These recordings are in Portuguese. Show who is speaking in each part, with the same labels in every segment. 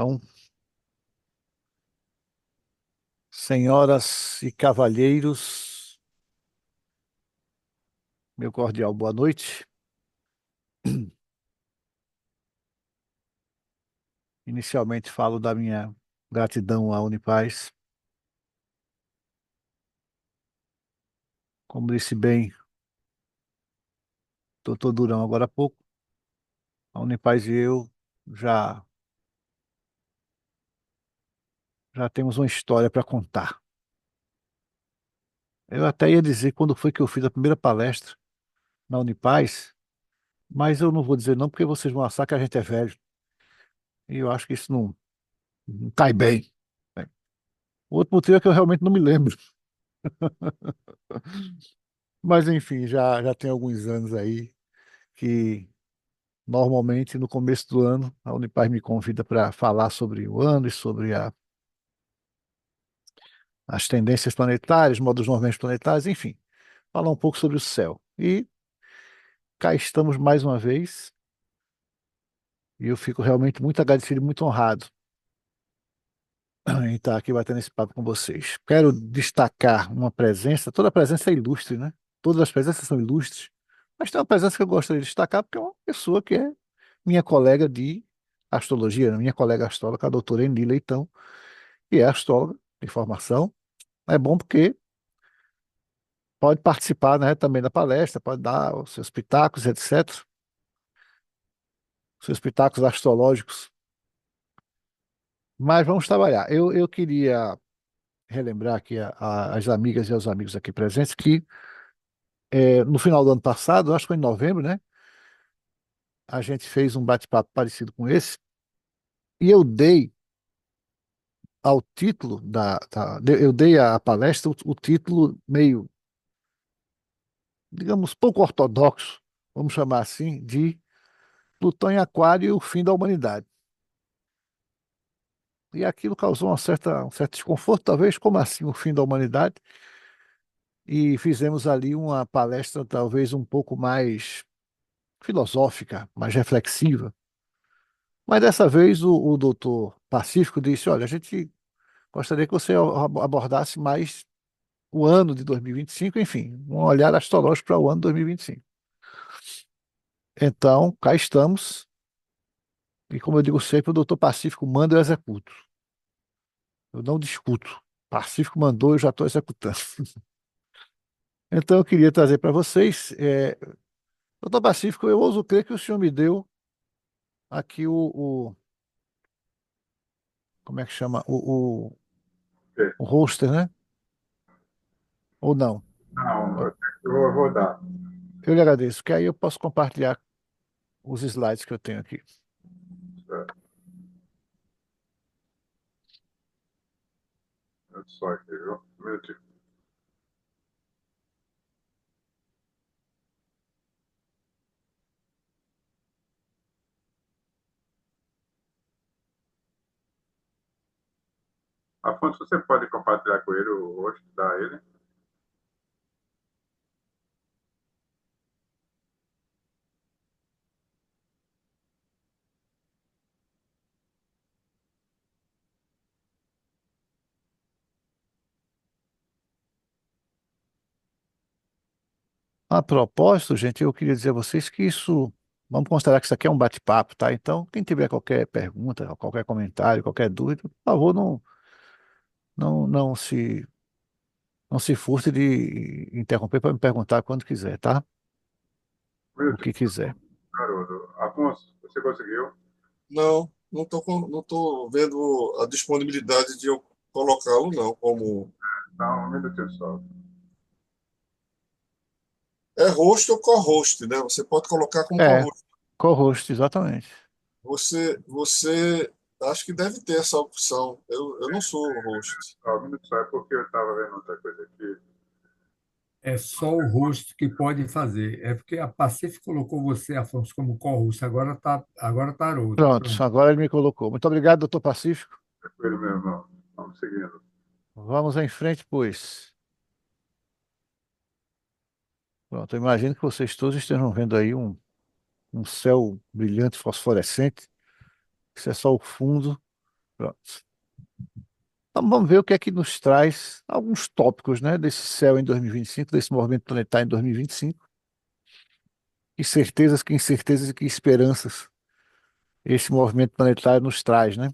Speaker 1: Então, senhoras e cavalheiros, meu cordial boa noite. Inicialmente falo da minha gratidão à Unipaz. Como disse bem o doutor Durão agora há pouco, a Unipaz e eu já, já temos uma história para contar. Eu até ia dizer quando foi que eu fiz a primeira palestra na Unipaz, mas eu não vou dizer não, porque vocês vão achar que a gente é velho. E eu acho que isso não cai bem, né? O outro motivo é que eu realmente não me lembro. Mas enfim, já tem alguns anos aí que normalmente no começo do ano a Unipar me convida para falar sobre o ano e sobre as tendências planetárias, modos movimentos planetários, enfim, falar um pouco sobre o céu. E cá estamos mais uma vez, e eu fico realmente muito agradecido e muito honrado em estar aqui batendo esse papo com vocês. Quero destacar uma presença, toda presença é ilustre, né? Todas as presenças são ilustres, mas tem uma presença que eu gostaria de destacar porque é uma pessoa que é minha colega de astrologia, minha colega astróloga, a doutora Eni Leitão, que é astróloga de formação. É bom porque pode participar, né, também da palestra, pode dar os seus pitacos, etc., os seus pitacos astrológicos. Mas vamos trabalhar. Eu queria relembrar aqui as amigas e os amigos aqui presentes que no final do ano passado, acho que foi em novembro, né? A gente fez um bate-papo parecido com esse, e eu dei ao título eu dei à palestra o título meio, digamos, pouco ortodoxo, vamos chamar assim, de Plutão em Aquário e o fim da humanidade. E aquilo causou um certo desconforto, talvez, como assim o fim da humanidade? E fizemos ali uma palestra talvez um pouco mais filosófica, mais reflexiva. Mas dessa vez o doutor Pacífico disse: olha, a gente gostaria que você abordasse mais o ano de 2025, enfim, um olhar astrológico para o ano 2025. Então, cá estamos, e como eu digo sempre, o doutor Pacífico manda, eu executo. Eu não discuto. Pacífico mandou, eu já estou executando. Então, eu queria trazer para vocês, doutor Pacífico, eu ouso crer que o senhor me deu aqui como é que chama?
Speaker 2: Ok.
Speaker 1: O roster, né? Ou não?
Speaker 2: Não, eu vou dar.
Speaker 1: Eu lhe agradeço, porque aí eu posso compartilhar os slides que eu tenho aqui.
Speaker 2: Certo. Olha só aqui, viu? Um minutinho. Afonso, você pode compartilhar com ele o rosto da ele?
Speaker 1: A propósito, gente, eu queria dizer a vocês que vamos considerar que isso aqui é um bate-papo, tá? Então, quem tiver qualquer pergunta, qualquer comentário, qualquer dúvida, por favor, não, não se furte de interromper para me perguntar quando quiser, tá?
Speaker 2: Um
Speaker 1: O
Speaker 2: minutinho,
Speaker 1: que quiser.
Speaker 2: garoto. Afonso, você conseguiu?
Speaker 3: Não, não tô vendo a disponibilidade de eu colocá-lo, não, como
Speaker 2: Então, um minutinho só.
Speaker 3: é host ou co-host, né? Você pode colocar como
Speaker 1: É,
Speaker 3: co-host.
Speaker 1: co-host, exatamente.
Speaker 3: Você acho que deve ter essa opção. Eu não sou host.
Speaker 2: Só um minuto só, é porque eu estava vendo outra coisa aqui.
Speaker 4: É só o rosto que pode fazer. É porque a Pacífico colocou você, Afonso, como co-host. Agora tá Haroldo.
Speaker 1: Pronto,
Speaker 4: Pronto.
Speaker 1: agora ele me colocou. Muito obrigado, doutor Pacífico.
Speaker 2: É com ele mesmo, não. Vamos seguindo.
Speaker 1: Vamos em frente, pois. Pronto, eu imagino que vocês todos estejam vendo aí um céu brilhante, fosforescente. Isso é só o fundo. Pronto. Então vamos ver o que é que nos traz alguns tópicos, né, desse céu em 2025, desse movimento planetário em 2025. Que certezas, que incertezas e que esperanças esse movimento planetário nos traz, né?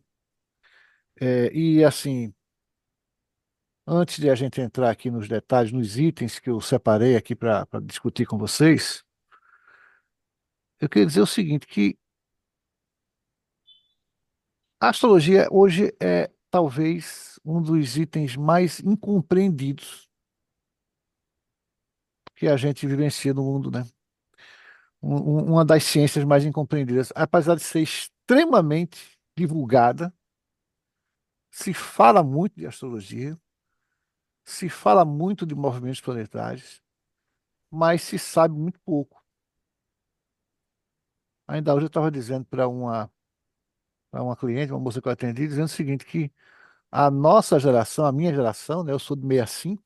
Speaker 1: E assim, antes de a gente entrar aqui nos detalhes, nos itens que eu separei aqui para discutir com vocês, eu queria dizer o seguinte, que a astrologia hoje é talvez um dos itens mais incompreendidos que a gente vivencia no mundo, né? Uma das ciências mais incompreendidas, apesar de ser extremamente divulgada, se fala muito de astrologia, se fala muito de movimentos planetários, mas se sabe muito pouco. Ainda hoje eu estava dizendo para uma cliente, uma moça que eu atendi, dizendo o seguinte, que a nossa geração, a minha geração, né, eu sou de 65,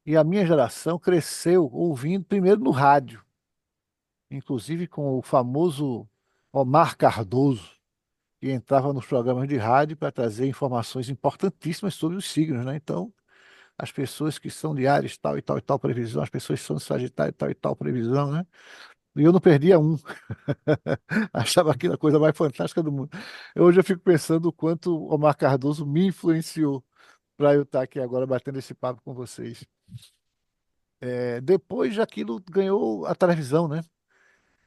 Speaker 1: e a minha geração cresceu ouvindo primeiro no rádio, inclusive com o famoso Omar Cardoso, que entrava nos programas de rádio para trazer informações importantíssimas sobre os signos, né? Então, as pessoas que são de Áries, tal e tal e tal previsão, as pessoas que são de Sagitário, tal e tal previsão, né? E eu não perdia um. Achava aquilo a coisa mais fantástica do mundo. Hoje eu fico pensando o quanto o Omar Cardoso me influenciou para eu estar aqui agora batendo esse papo com vocês. Depois aquilo ganhou a televisão, né?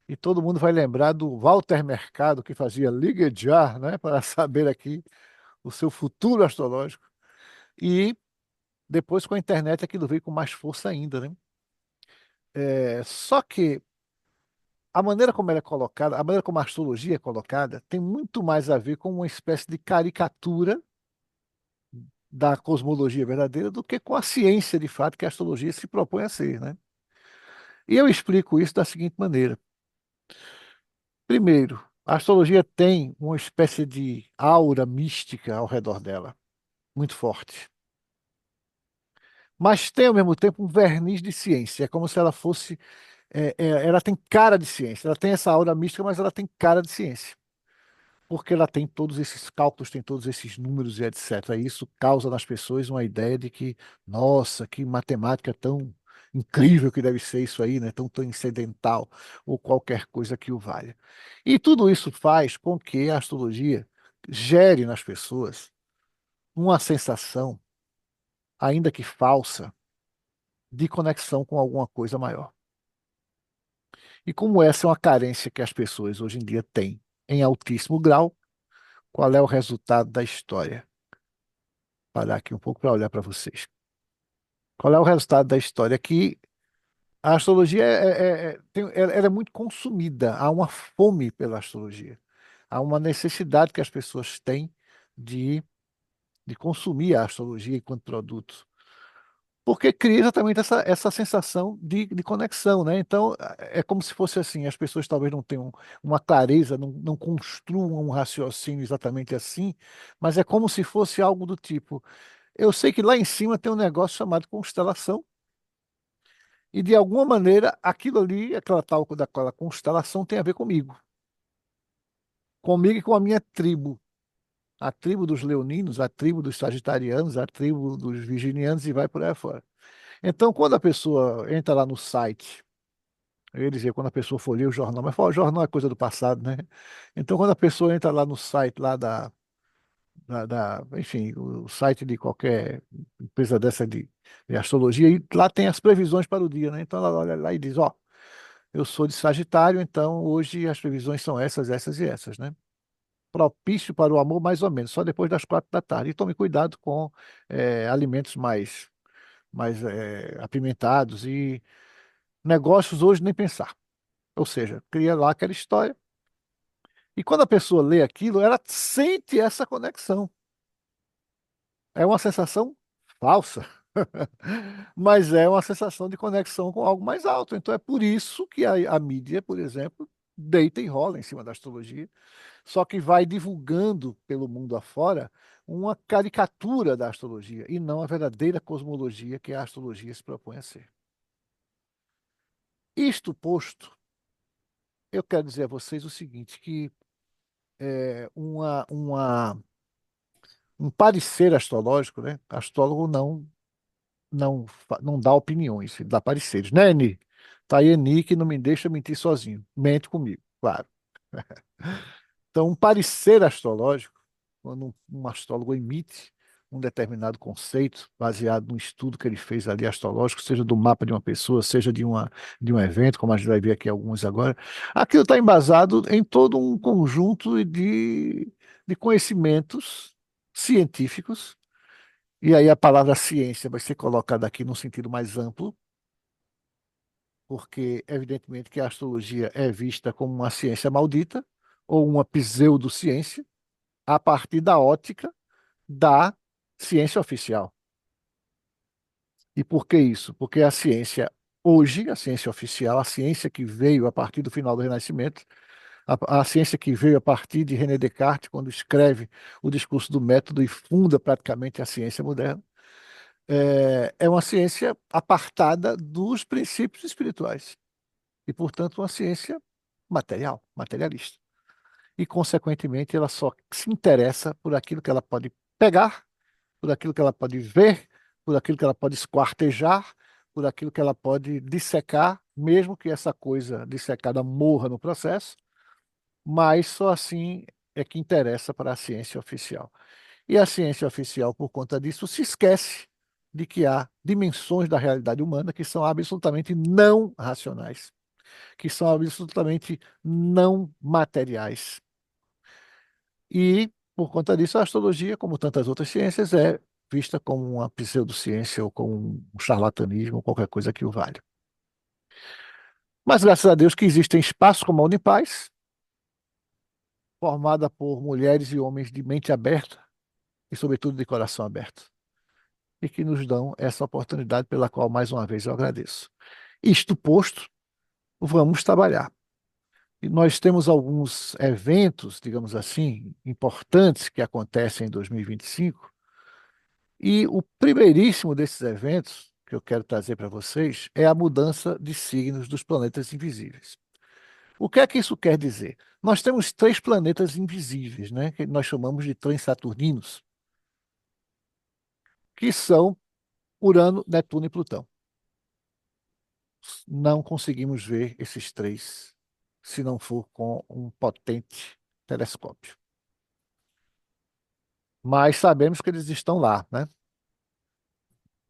Speaker 1: E todo mundo vai lembrar do Walter Mercado, que fazia Ligue Já, né? Para saber aqui o seu futuro astrológico. E depois com a internet aquilo veio com mais força ainda, né? Só que a maneira como ela é colocada, a maneira como a astrologia é colocada, tem muito mais a ver com uma espécie de caricatura da cosmologia verdadeira do que com a ciência de fato que a astrologia se propõe a ser, né? E eu explico isso da seguinte maneira. Primeiro, a astrologia tem uma espécie de aura mística ao redor dela, muito forte. Mas tem ao mesmo tempo um verniz de ciência. É como se ela fosse. Ela tem cara de ciência. Ela tem essa aura mística, mas ela tem cara de ciência. Porque ela tem todos esses cálculos, tem todos esses números e etc. E isso causa nas pessoas uma ideia de que, nossa, que matemática tão incrível que deve ser isso aí, né? Tão transcendental, ou qualquer coisa que o valha. E tudo isso faz com que a astrologia gere nas pessoas uma sensação, ainda que falsa, de conexão com alguma coisa maior. E como essa é uma carência que as pessoas hoje em dia têm em altíssimo grau, qual é o resultado da história? Parar aqui um pouco para olhar para vocês. Qual é o resultado da história? Que a astrologia ela é muito consumida, há uma fome pela astrologia, há uma necessidade que as pessoas têm de, de consumir a astrologia enquanto produto. Porque cria exatamente essa sensação de conexão, né? Então, é como se fosse assim, as pessoas talvez não tenham uma clareza, não construam um raciocínio exatamente assim, mas é como se fosse algo do tipo, eu sei que lá em cima tem um negócio chamado constelação, e de alguma maneira aquilo ali, aquela tal daquela constelação tem a ver comigo. Comigo e com a minha tribo. A tribo dos leoninos, a tribo dos sagitarianos, a tribo dos virginianos e vai por aí fora. Então, quando a pessoa entra lá no site, eu ia dizer, quando a pessoa for ler o jornal, mas o jornal é coisa do passado, né? Então, quando a pessoa entra lá no site lá enfim, o site de qualquer empresa dessa de astrologia, e lá tem as previsões para o dia, né? Então ela olha lá e diz, ó, eu sou de Sagitário, então hoje as previsões são essas, essas e essas, né? Propício para o amor, mais ou menos, só depois das 4 da tarde. E tome cuidado com alimentos mais apimentados e negócios hoje nem pensar. Ou seja, cria lá aquela história. E quando a pessoa lê aquilo, ela sente essa conexão. É uma sensação falsa, mas é uma sensação de conexão com algo mais alto. Então é por isso que a mídia, por exemplo, deita e rola em cima da astrologia, só que vai divulgando pelo mundo afora uma caricatura da astrologia e não a verdadeira cosmologia que a astrologia se propõe a ser. Isto posto, eu quero dizer a vocês o seguinte, que um parecer astrológico, né? Astrólogo não dá opiniões, ele dá pareceres, né, Eni? Tá aí, Eni, que não me deixa mentir sozinho. Mente comigo, claro. Então, um parecer astrológico, quando um astrólogo emite um determinado conceito baseado num estudo que ele fez ali astrológico, seja do mapa de uma pessoa, seja de um evento, como a gente vai ver aqui alguns agora, aquilo está embasado em todo um conjunto de conhecimentos científicos, e aí a palavra ciência vai ser colocada aqui num sentido mais amplo, porque evidentemente que a astrologia é vista como uma ciência maldita ou uma pseudociência a partir da ótica da ciência oficial. E por que isso? Porque a ciência hoje, a ciência oficial, a ciência que veio a partir do final do Renascimento, a ciência que veio a partir de René Descartes, quando escreve o discurso do método e funda praticamente a ciência moderna, é uma ciência apartada dos princípios espirituais. E, portanto, uma ciência material, materialista. E, consequentemente, ela só se interessa por aquilo que ela pode pegar, por aquilo que ela pode ver, por aquilo que ela pode esquartejar, por aquilo que ela pode dissecar, mesmo que essa coisa dissecada morra no processo, mas só assim é que interessa para a ciência oficial. E a ciência oficial, por conta disso, se esquece de que há dimensões da realidade humana que são absolutamente não racionais, que são absolutamente não materiais. E, por conta disso, a astrologia, como tantas outras ciências, é vista como uma pseudociência ou como um charlatanismo, ou qualquer coisa que o valha. Mas, graças a Deus, que existem espaços como a Unipaz, formada por mulheres e homens de mente aberta e, sobretudo, de coração aberto, e que nos dão essa oportunidade pela qual, mais uma vez, eu agradeço. Isto posto, vamos trabalhar. E nós temos alguns eventos, digamos assim, importantes que acontecem em 2025, e o primeiríssimo desses eventos que eu quero trazer para vocês é a mudança de signos dos planetas invisíveis. O que é que isso quer dizer? Nós temos três planetas invisíveis, né, que nós chamamos de transaturninos, que são Urano, Netuno e Plutão. Não conseguimos ver esses três se não for com um potente telescópio. Mas sabemos que eles estão lá, né?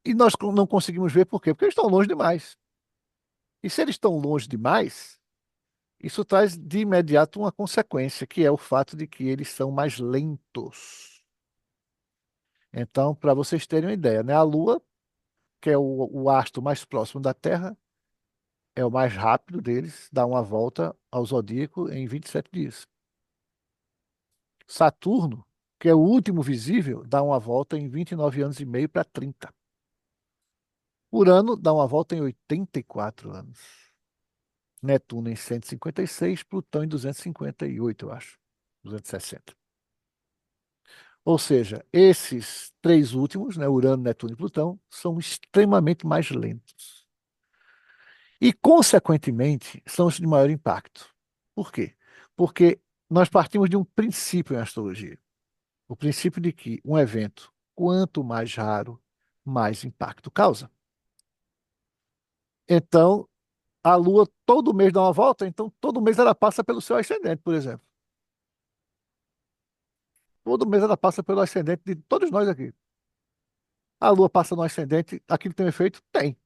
Speaker 1: E nós não conseguimos ver por quê? Porque eles estão longe demais. E se eles estão longe demais, isso traz de imediato uma consequência, que é o fato de que eles são mais lentos. Então, para vocês terem uma ideia, né? A Lua, que é o astro mais próximo da Terra, é o mais rápido deles, dá uma volta ao zodíaco em 27 dias. Saturno, que é o último visível, dá uma volta em 29 anos e meio para 30. Urano dá uma volta em 84 anos. Netuno em 156, Plutão em 258, eu acho. 260. Ou seja, esses três últimos, né, Urano, Netuno e Plutão, são extremamente mais lentos. E, consequentemente, são os de maior impacto. Por quê? Porque nós partimos de um princípio em astrologia. O princípio de que um evento, quanto mais raro, mais impacto causa. Então, a Lua todo mês dá uma volta, então todo mês ela passa pelo seu ascendente, por exemplo. Todo mês ela passa pelo ascendente de todos nós aqui. A Lua passa no ascendente, aquilo tem um efeito? Tem.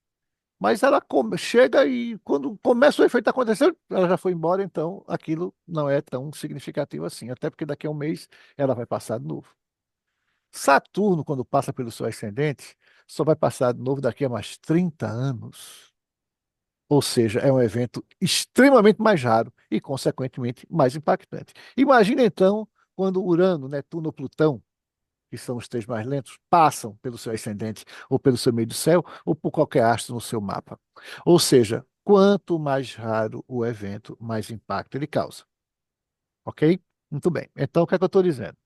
Speaker 1: Mas ela chega e quando começa o efeito a acontecer, ela já foi embora, então aquilo não é tão significativo assim. Até porque daqui a um mês ela vai passar de novo. Saturno, quando passa pelo seu ascendente, só vai passar de novo daqui a mais 30 anos. Ou seja, é um evento extremamente mais raro e, consequentemente, mais impactante. Imagina então quando Urano, Netuno ou Plutão, que são os três mais lentos, passam pelo seu ascendente ou pelo seu meio do céu ou por qualquer astro no seu mapa. Ou seja, quanto mais raro o evento, mais impacto ele causa. Ok? Muito bem. Então, o que é que eu estou dizendo?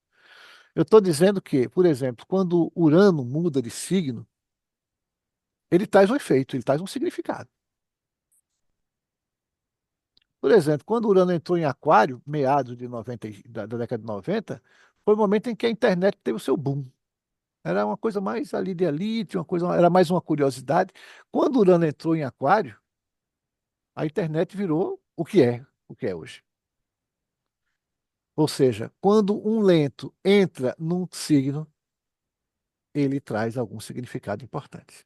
Speaker 1: Eu estou dizendo que, por exemplo, quando Urano muda de signo, ele traz um efeito, ele traz um significado. Por exemplo, quando o Urano entrou em Aquário, meados de 90, da década de 90, foi o momento em que a internet teve o seu boom. Era uma coisa mais ali de elite, uma coisa, era mais uma curiosidade. Quando o Urano entrou em Aquário, a internet virou o que é hoje. Ou seja, quando um lento entra num signo, ele traz algum significado importante.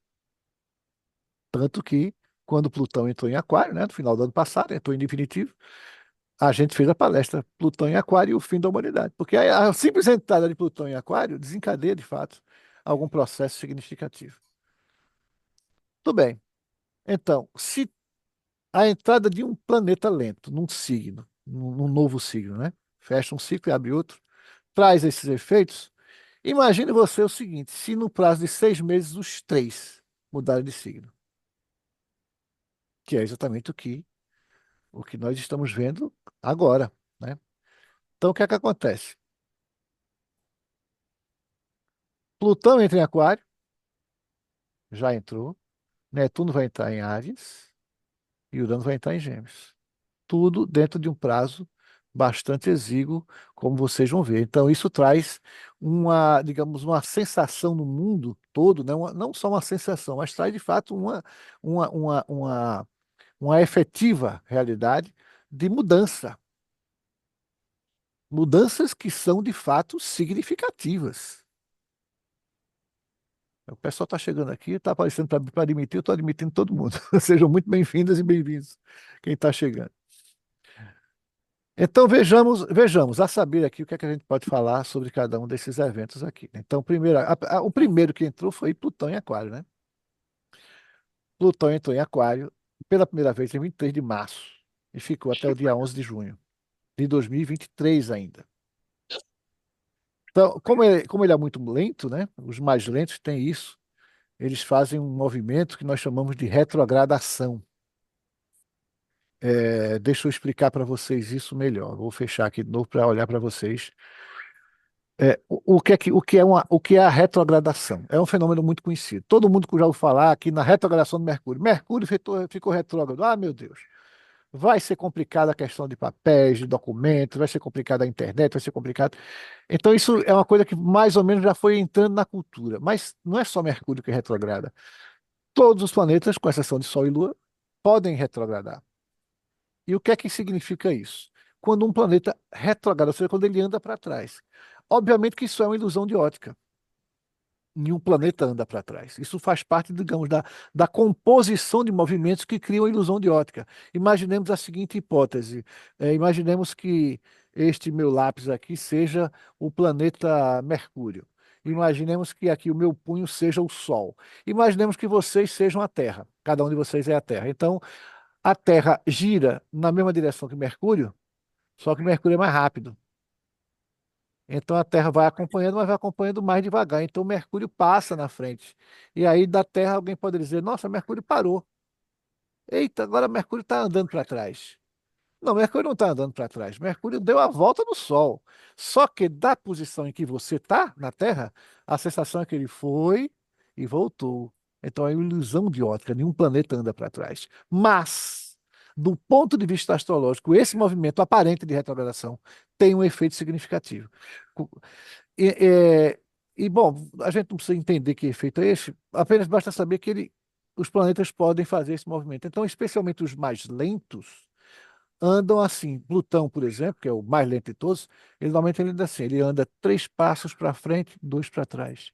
Speaker 1: Tanto que, quando Plutão entrou em Aquário, né, no final do ano passado, entrou em definitivo, a gente fez a palestra Plutão em Aquário e o fim da humanidade. Porque a simples entrada de Plutão em Aquário desencadeia, de fato, algum processo significativo. Tudo bem. Então, se a entrada de um planeta lento num signo, num novo signo, né? Fecha um ciclo e abre outro, traz esses efeitos. Imagine você o seguinte: se no prazo de 6 meses os três mudarem de signo, que é exatamente o que nós estamos vendo agora, né? Então, o que é que acontece? Plutão entra em Aquário, já entrou. Netuno vai entrar em Áries e Urano vai entrar em Gêmeos. Tudo dentro de um prazo bastante exíguo, como vocês vão ver. Então, isso traz uma, digamos, uma sensação no mundo todo, né? Não só uma sensação, mas traz de fato uma, uma, uma, uma efetiva realidade de mudança. Mudanças que são de fato significativas. O pessoal está chegando aqui, está aparecendo para admitir, eu estou admitindo todo mundo. Sejam muito bem-vindas e bem-vindos, quem está chegando. Então vejamos, a saber aqui o que é que a gente pode falar sobre cada um desses eventos aqui. Então, primeiro, o primeiro que entrou foi Plutão em Aquário, né? Plutão entrou em Aquário pela primeira vez em 23 de março e ficou até o dia 11 de junho de 2023 ainda. Então, como ele é muito lento, né? Os mais lentos têm isso. Eles fazem um movimento que nós chamamos de retrogradação. Deixa eu explicar para vocês isso melhor. Vou fechar aqui de novo para olhar para vocês. O que é a retrogradação? É um fenômeno muito conhecido. Todo mundo já ouviu falar aqui na retrogradação do Mercúrio. Mercúrio ficou retrógrado. Ah, meu Deus. Vai ser complicada a questão de papéis, de documentos, vai ser complicada a internet, vai ser complicado. Então, isso é uma coisa que mais ou menos já foi entrando na cultura. Mas não é só Mercúrio que retrograda. Todos os planetas, com exceção de Sol e Lua, podem retrogradar. E o que é que significa isso? Quando um planeta retrograda, ou seja, quando ele anda para trás. Obviamente que isso é uma ilusão de ótica. Nenhum planeta anda para trás. Isso faz parte, digamos, da composição de movimentos que criam a ilusão de ótica. Imaginemos a seguinte hipótese: imaginemos que este meu lápis aqui seja o planeta Mercúrio. Imaginemos que aqui o meu punho seja o Sol. Imaginemos que vocês sejam a Terra. Cada um de vocês é a Terra. Então, a Terra gira na mesma direção que Mercúrio, só que Mercúrio é mais rápido. Então a Terra vai acompanhando, mas vai acompanhando mais devagar. Então Mercúrio passa na frente. E aí da Terra alguém pode dizer: Nossa, Mercúrio parou. Eita, agora Mercúrio está andando para trás. Não, Mercúrio não está andando para trás. Mercúrio deu a volta no Sol. Só que da posição em que você está na Terra, a sensação é que ele foi e voltou. Então é uma ilusão de ótica, nenhum planeta anda para trás. Mas, do ponto de vista astrológico, esse movimento aparente de retrogradação tem um efeito significativo. E, é, bom, a gente não precisa entender que efeito é esse, apenas basta saber que os planetas podem fazer esse movimento. Então, especialmente os mais lentos andam assim. Plutão, por exemplo, que é o mais lento de todos, ele normalmente ele anda assim, ele anda 3 passos para frente, 2 para trás.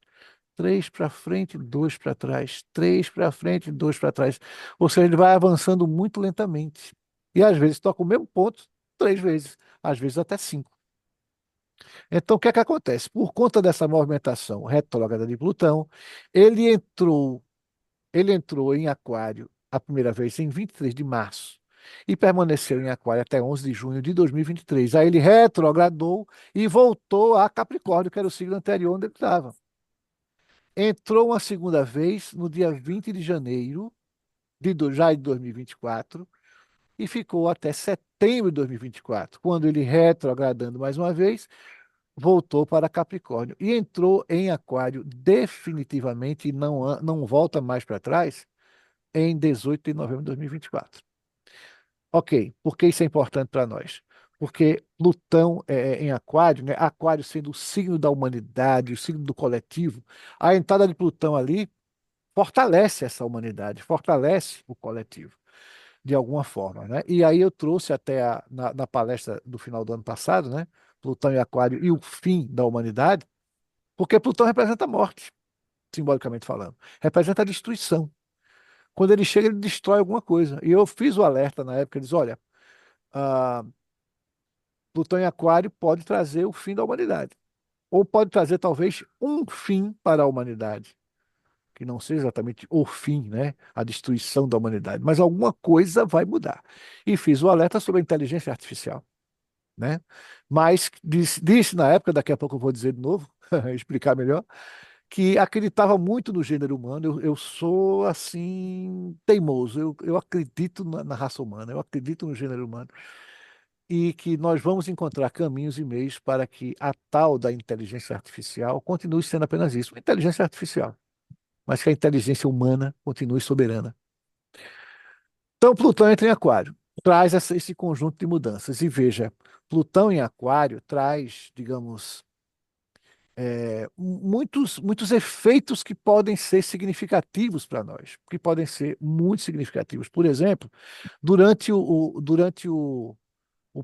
Speaker 1: 3 para frente, 2 para trás. 3 para frente, 2 para trás. Ou seja, ele vai avançando muito lentamente. E às vezes toca o mesmo ponto 3 vezes, às vezes até 5. Então, o que é que acontece? Por conta dessa movimentação retrógrada de Plutão, ele entrou, ele entrou em Aquário a primeira vez em 23 de março e permaneceu em Aquário até 11 de junho de 2023. Aí ele retrogradou e voltou a Capricórnio, que era o signo anterior onde ele estava. Entrou uma segunda vez no dia 20 de janeiro já de 2024 e ficou até setembro de 2024, quando ele retrogradando mais uma vez voltou para Capricórnio e entrou em Aquário definitivamente e não volta mais para trás em 18 de novembro de 2024. Ok, por que isso é importante para nós? Porque Plutão em Aquário, né? Aquário sendo o signo da humanidade, o signo do coletivo, a entrada de Plutão ali fortalece essa humanidade, fortalece o coletivo, de alguma forma, né? E aí eu trouxe até na palestra do final do ano passado, né? Plutão em Aquário e o fim da humanidade, porque Plutão representa a morte, simbolicamente falando, representa a destruição. Quando ele chega, ele destrói alguma coisa. E eu fiz o alerta na época, diz, olha, ah, Plutão em Aquário pode trazer o fim da humanidade. Ou pode trazer, talvez, um fim para a humanidade. Que não seja exatamente o fim, né? A destruição da humanidade. Mas alguma coisa vai mudar. E fiz o alerta sobre a inteligência artificial, né? Mas disse na época, daqui a pouco eu vou dizer de novo, explicar melhor, que acreditava muito no gênero humano. Eu sou, assim, teimoso. Eu acredito na raça humana, eu acredito no gênero humano e que nós vamos encontrar caminhos e meios para que a tal da inteligência artificial continue sendo apenas isso, uma inteligência artificial, mas que a inteligência humana continue soberana. Então, Plutão entra em Aquário, traz esse conjunto de mudanças. E veja, Plutão em Aquário traz, digamos, muitos efeitos que podem ser significativos para nós, que podem ser muito significativos. Por exemplo, durante o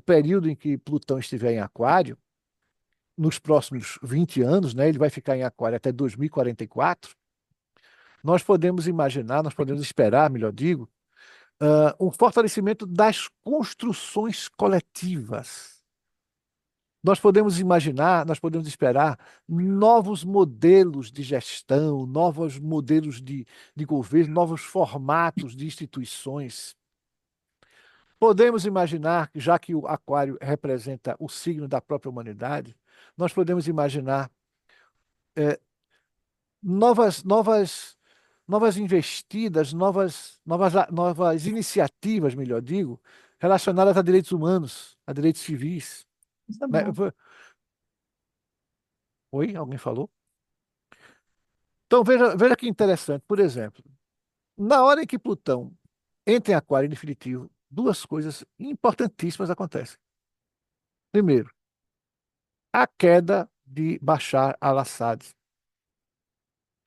Speaker 1: período em que Plutão estiver em Aquário, nos próximos 20 anos, né, ele vai ficar em Aquário até 2044, nós podemos imaginar, nós podemos esperar, melhor digo, um fortalecimento das construções coletivas. Nós podemos imaginar, nós podemos esperar novos modelos de gestão, novos modelos de governo, novos formatos de instituições. Podemos imaginar, já que o Aquário representa o signo da própria humanidade, nós podemos imaginar eh, novas investidas, novas iniciativas, melhor digo, relacionadas a direitos humanos, a direitos civis.
Speaker 5: Isso é
Speaker 1: Né?
Speaker 5: bom.
Speaker 1: Oi, alguém falou? Então veja que interessante. Por exemplo, na hora em que Plutão entra em Aquário em definitivo, duas coisas importantíssimas acontecem. Primeiro, a queda de Bashar al-Assad,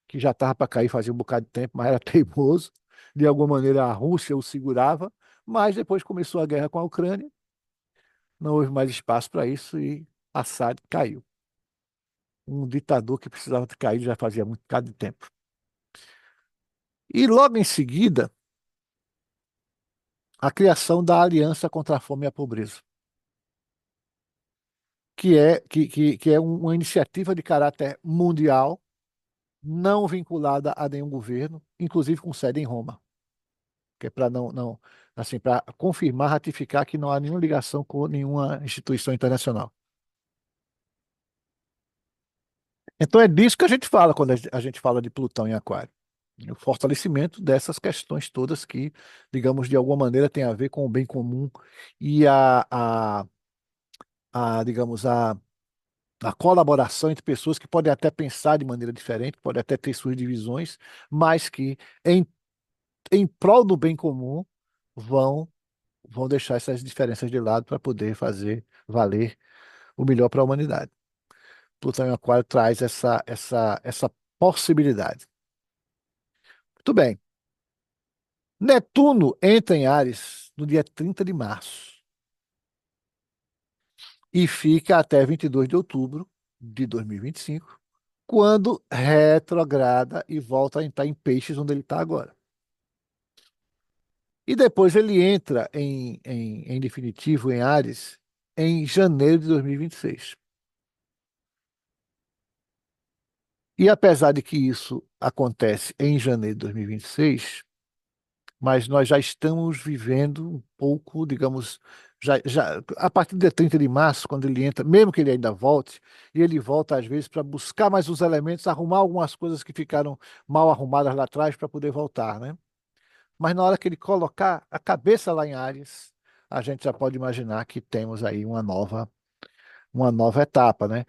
Speaker 1: que já estava para cair fazia um bocado de tempo, mas era teimoso. De alguma maneira a Rússia o segurava, mas depois começou a guerra com a Ucrânia, não houve mais espaço para isso e Assad caiu. Um ditador que precisava ter caído já fazia muito bocado de tempo. E logo em seguida, a criação da Aliança contra a Fome e a Pobreza, que é uma iniciativa de caráter mundial, não vinculada a nenhum governo, inclusive com sede em Roma, que é para não, assim, para confirmar, ratificar que não há nenhuma ligação com nenhuma instituição internacional. Então é disso que a gente fala quando a gente fala de Plutão em Aquário. O fortalecimento dessas questões todas que, digamos, de alguma maneira tem a ver com o bem comum e digamos, a colaboração entre pessoas que podem até pensar de maneira diferente, podem até ter suas divisões, mas que em prol do bem comum vão, vão deixar essas diferenças de lado para poder fazer valer o melhor para a humanidade. Plutão em Aquário traz essa possibilidade. Muito bem. Netuno entra em Áries no dia 30 de março e fica até 22 de outubro de 2025, quando retrograda e volta a entrar em Peixes, onde ele está agora. E depois ele entra em definitivo em Áries em janeiro de 2026. E apesar de que isso acontece em janeiro de 2026, mas nós já estamos vivendo um pouco, digamos, a partir do dia 30 de março, quando ele entra, mesmo que ele ainda volte, e ele volta às vezes para buscar mais os elementos, arrumar algumas coisas que ficaram mal arrumadas lá atrás para poder voltar, né? Mas na hora que ele colocar a cabeça lá em Áries, a gente já pode imaginar que temos aí uma nova etapa, né?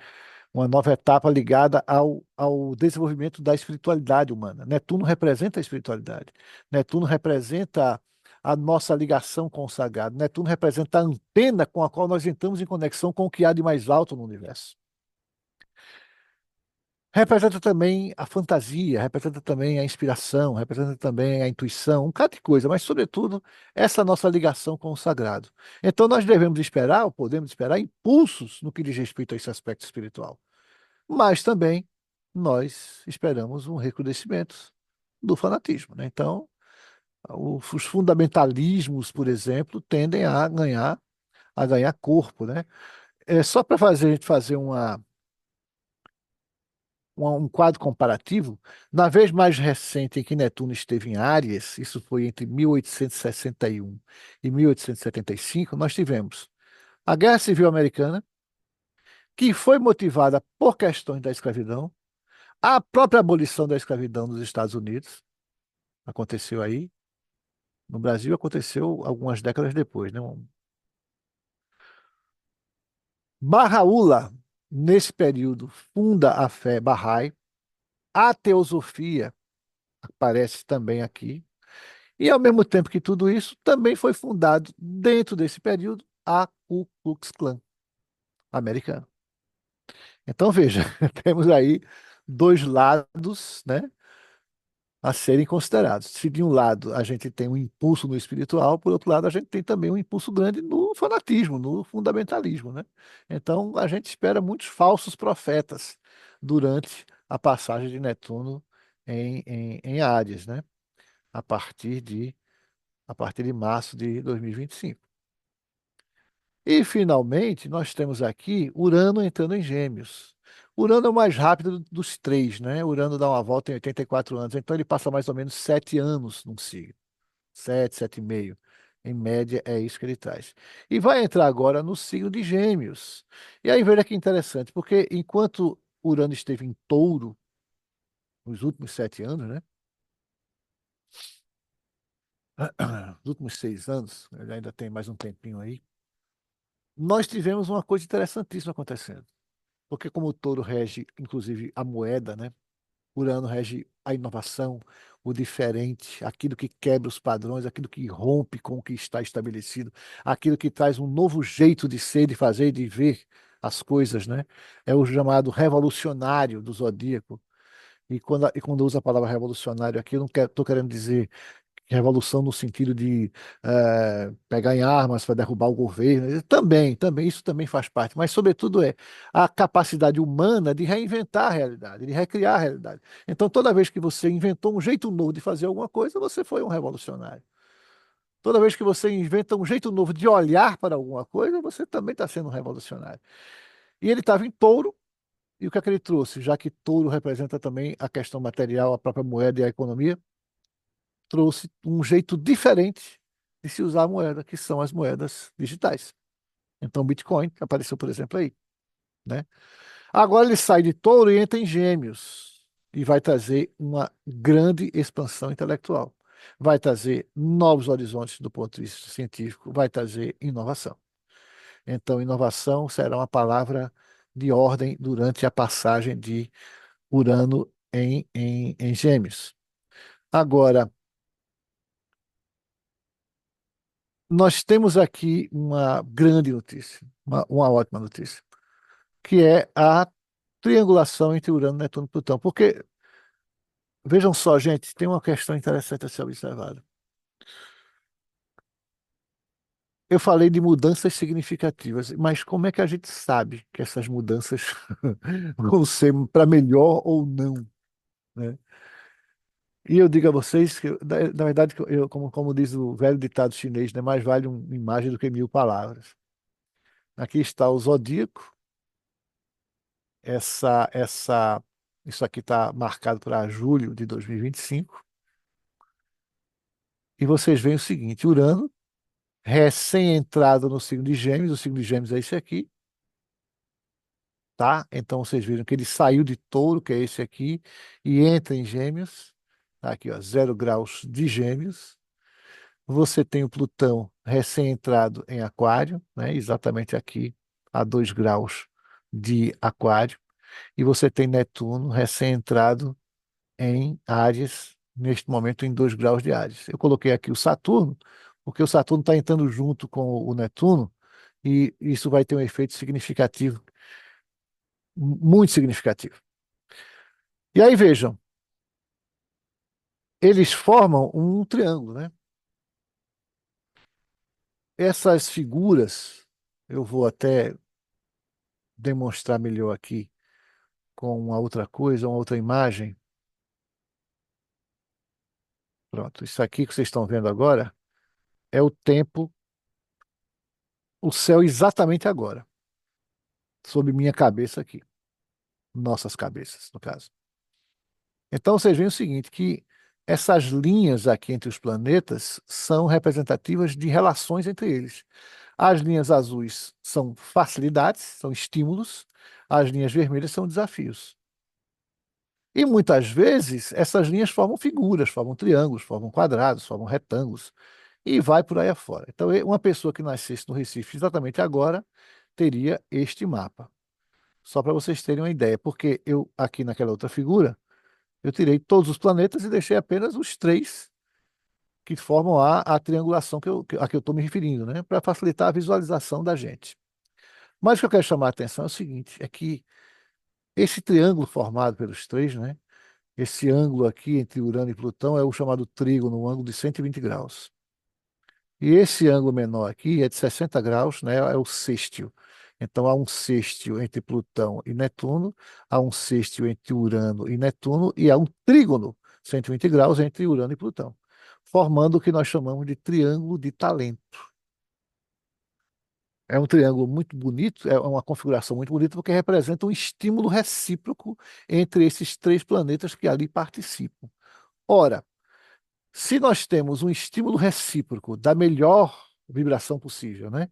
Speaker 1: Uma nova etapa ligada ao desenvolvimento da espiritualidade humana. Netuno representa a espiritualidade. Netuno representa a nossa ligação com o sagrado. Netuno representa a antena com a qual nós entramos em conexão com o que há de mais alto no universo. Representa também a fantasia, representa também a inspiração, representa também a intuição, um bocado de coisa, mas, sobretudo, essa nossa ligação com o sagrado. Então, nós devemos esperar, ou podemos esperar, impulsos no que diz respeito a esse aspecto espiritual. Mas também nós esperamos um recrudescimento do fanatismo, né? Então, os fundamentalismos, por exemplo, tendem a ganhar corpo, né? É só para a gente fazer um quadro comparativo, na vez mais recente em que Netuno esteve em Áries, isso foi entre 1861 e 1875, nós tivemos a Guerra Civil Americana, que foi motivada por questões da escravidão, a própria abolição da escravidão nos Estados Unidos, aconteceu aí. No Brasil aconteceu algumas décadas depois, né? Bahá'u'lláh, nesse período, funda a fé Bahá'í. A teosofia aparece também aqui. E, ao mesmo tempo que tudo isso, também foi fundado, dentro desse período, a Ku Klux Klan americana. Então, veja, temos aí dois lados, né, a serem considerados. Se de um lado a gente tem um impulso no espiritual, por outro lado a gente tem também um impulso grande no fanatismo, no fundamentalismo, né? Então, a gente espera muitos falsos profetas durante a passagem de Netuno em Áries, né? A partir de a partir de março de 2025. E, finalmente, nós temos aqui Urano entrando em Gêmeos. Urano é o mais rápido dos três, né? Urano dá uma volta em 84 anos, então ele passa mais ou menos 7 anos num signo. 7, 7,5. Em média, é isso que ele traz. E vai entrar agora no signo de Gêmeos. E aí, veja que interessante, porque enquanto Urano esteve em Touro, nos últimos 7 anos, né? Nos últimos 6 anos, ele ainda tem mais um tempinho aí, nós tivemos uma coisa interessantíssima acontecendo. Porque como o touro rege, inclusive, a moeda, né? Urano rege a inovação, o diferente, aquilo que quebra os padrões, aquilo que rompe com o que está estabelecido, aquilo que traz um novo jeito de ser, de fazer e de ver as coisas, né? É o chamado revolucionário do zodíaco. E quando usa a palavra revolucionário aqui, eu não estou querendo dizer revolução no sentido de pegar em armas para derrubar o governo. Também, isso também faz parte, mas, sobretudo, é a capacidade humana de reinventar a realidade, de recriar a realidade. Então, toda vez que você inventou um jeito novo de fazer alguma coisa, você foi um revolucionário. Toda vez que você inventa um jeito novo de olhar para alguma coisa, você também está sendo um revolucionário. E ele estava em Touro, e o que é que ele trouxe? Já que Touro representa também a questão material, a própria moeda e a economia, trouxe um jeito diferente de se usar a moeda, que são as moedas digitais. Então, o Bitcoin apareceu, por exemplo, aí, né? Agora ele sai de Touro e entra em Gêmeos e vai trazer uma grande expansão intelectual. Vai trazer novos horizontes do ponto de vista científico, vai trazer inovação. Então, inovação será uma palavra de ordem durante a passagem de Urano em Gêmeos. Agora, nós temos aqui uma grande notícia, uma ótima notícia, que é a triangulação entre Urano, Netuno e Plutão. Porque, vejam só, gente, tem uma questão interessante a ser observada. Eu falei de mudanças significativas, mas como é que a gente sabe que essas mudanças vão ser para melhor ou não, né? E eu digo a vocês que, na verdade, como diz o velho ditado chinês, né, mais vale uma imagem do que 1000 palavras. Aqui está o zodíaco. Essa, essa, isso aqui está marcado para julho de 2025. E vocês veem o seguinte: Urano, recém-entrado no signo de Gêmeos, o signo de Gêmeos é esse aqui, tá? Então vocês viram que ele saiu de Touro, que é esse aqui, e entra em Gêmeos. Tá aqui, ó, 0 graus de Gêmeos. Você tem o Plutão recém-entrado em Aquário, né? Exatamente aqui, a 2 graus de Aquário. E você tem Netuno recém-entrado em Áries, neste momento em 2 graus de Áries. Eu coloquei aqui o Saturno, porque o Saturno está entrando junto com o Netuno e isso vai ter um efeito significativo, muito significativo. E aí vejam, eles formam um triângulo, né? Essas figuras, eu vou até demonstrar melhor aqui com uma outra coisa, uma outra imagem. Pronto, isso aqui que vocês estão vendo agora é o tempo, o céu exatamente agora, sob minha cabeça aqui, nossas cabeças, no caso. Então vocês veem o seguinte, que essas linhas aqui entre os planetas são representativas de relações entre eles. As linhas azuis são facilidades, são estímulos, as linhas vermelhas são desafios. E muitas vezes essas linhas formam figuras, formam triângulos, formam quadrados, formam retângulos e vai por aí afora. Então, uma pessoa que nascesse no Recife exatamente agora teria este mapa. Só para vocês terem uma ideia, porque eu, aqui naquela outra figura, eu tirei todos os planetas e deixei apenas os três que formam a triangulação a que eu estou me referindo, né? Para facilitar a visualização da gente. Mas o que eu quero chamar a atenção é o seguinte, é que esse triângulo formado pelos três, né? Esse ângulo aqui entre Urano e Plutão é o chamado trígono, um ângulo de 120 graus. E esse ângulo menor aqui é de 60 graus, né? É o sextil. Então há um sextil entre Plutão e Netuno, há um sextil entre Urano e Netuno e há um trígono 120 graus entre Urano e Plutão, formando o que nós chamamos de triângulo de talento. É um triângulo muito bonito, é uma configuração muito bonita porque representa um estímulo recíproco entre esses três planetas que ali participam. Ora, se nós temos um estímulo recíproco da melhor vibração possível, né?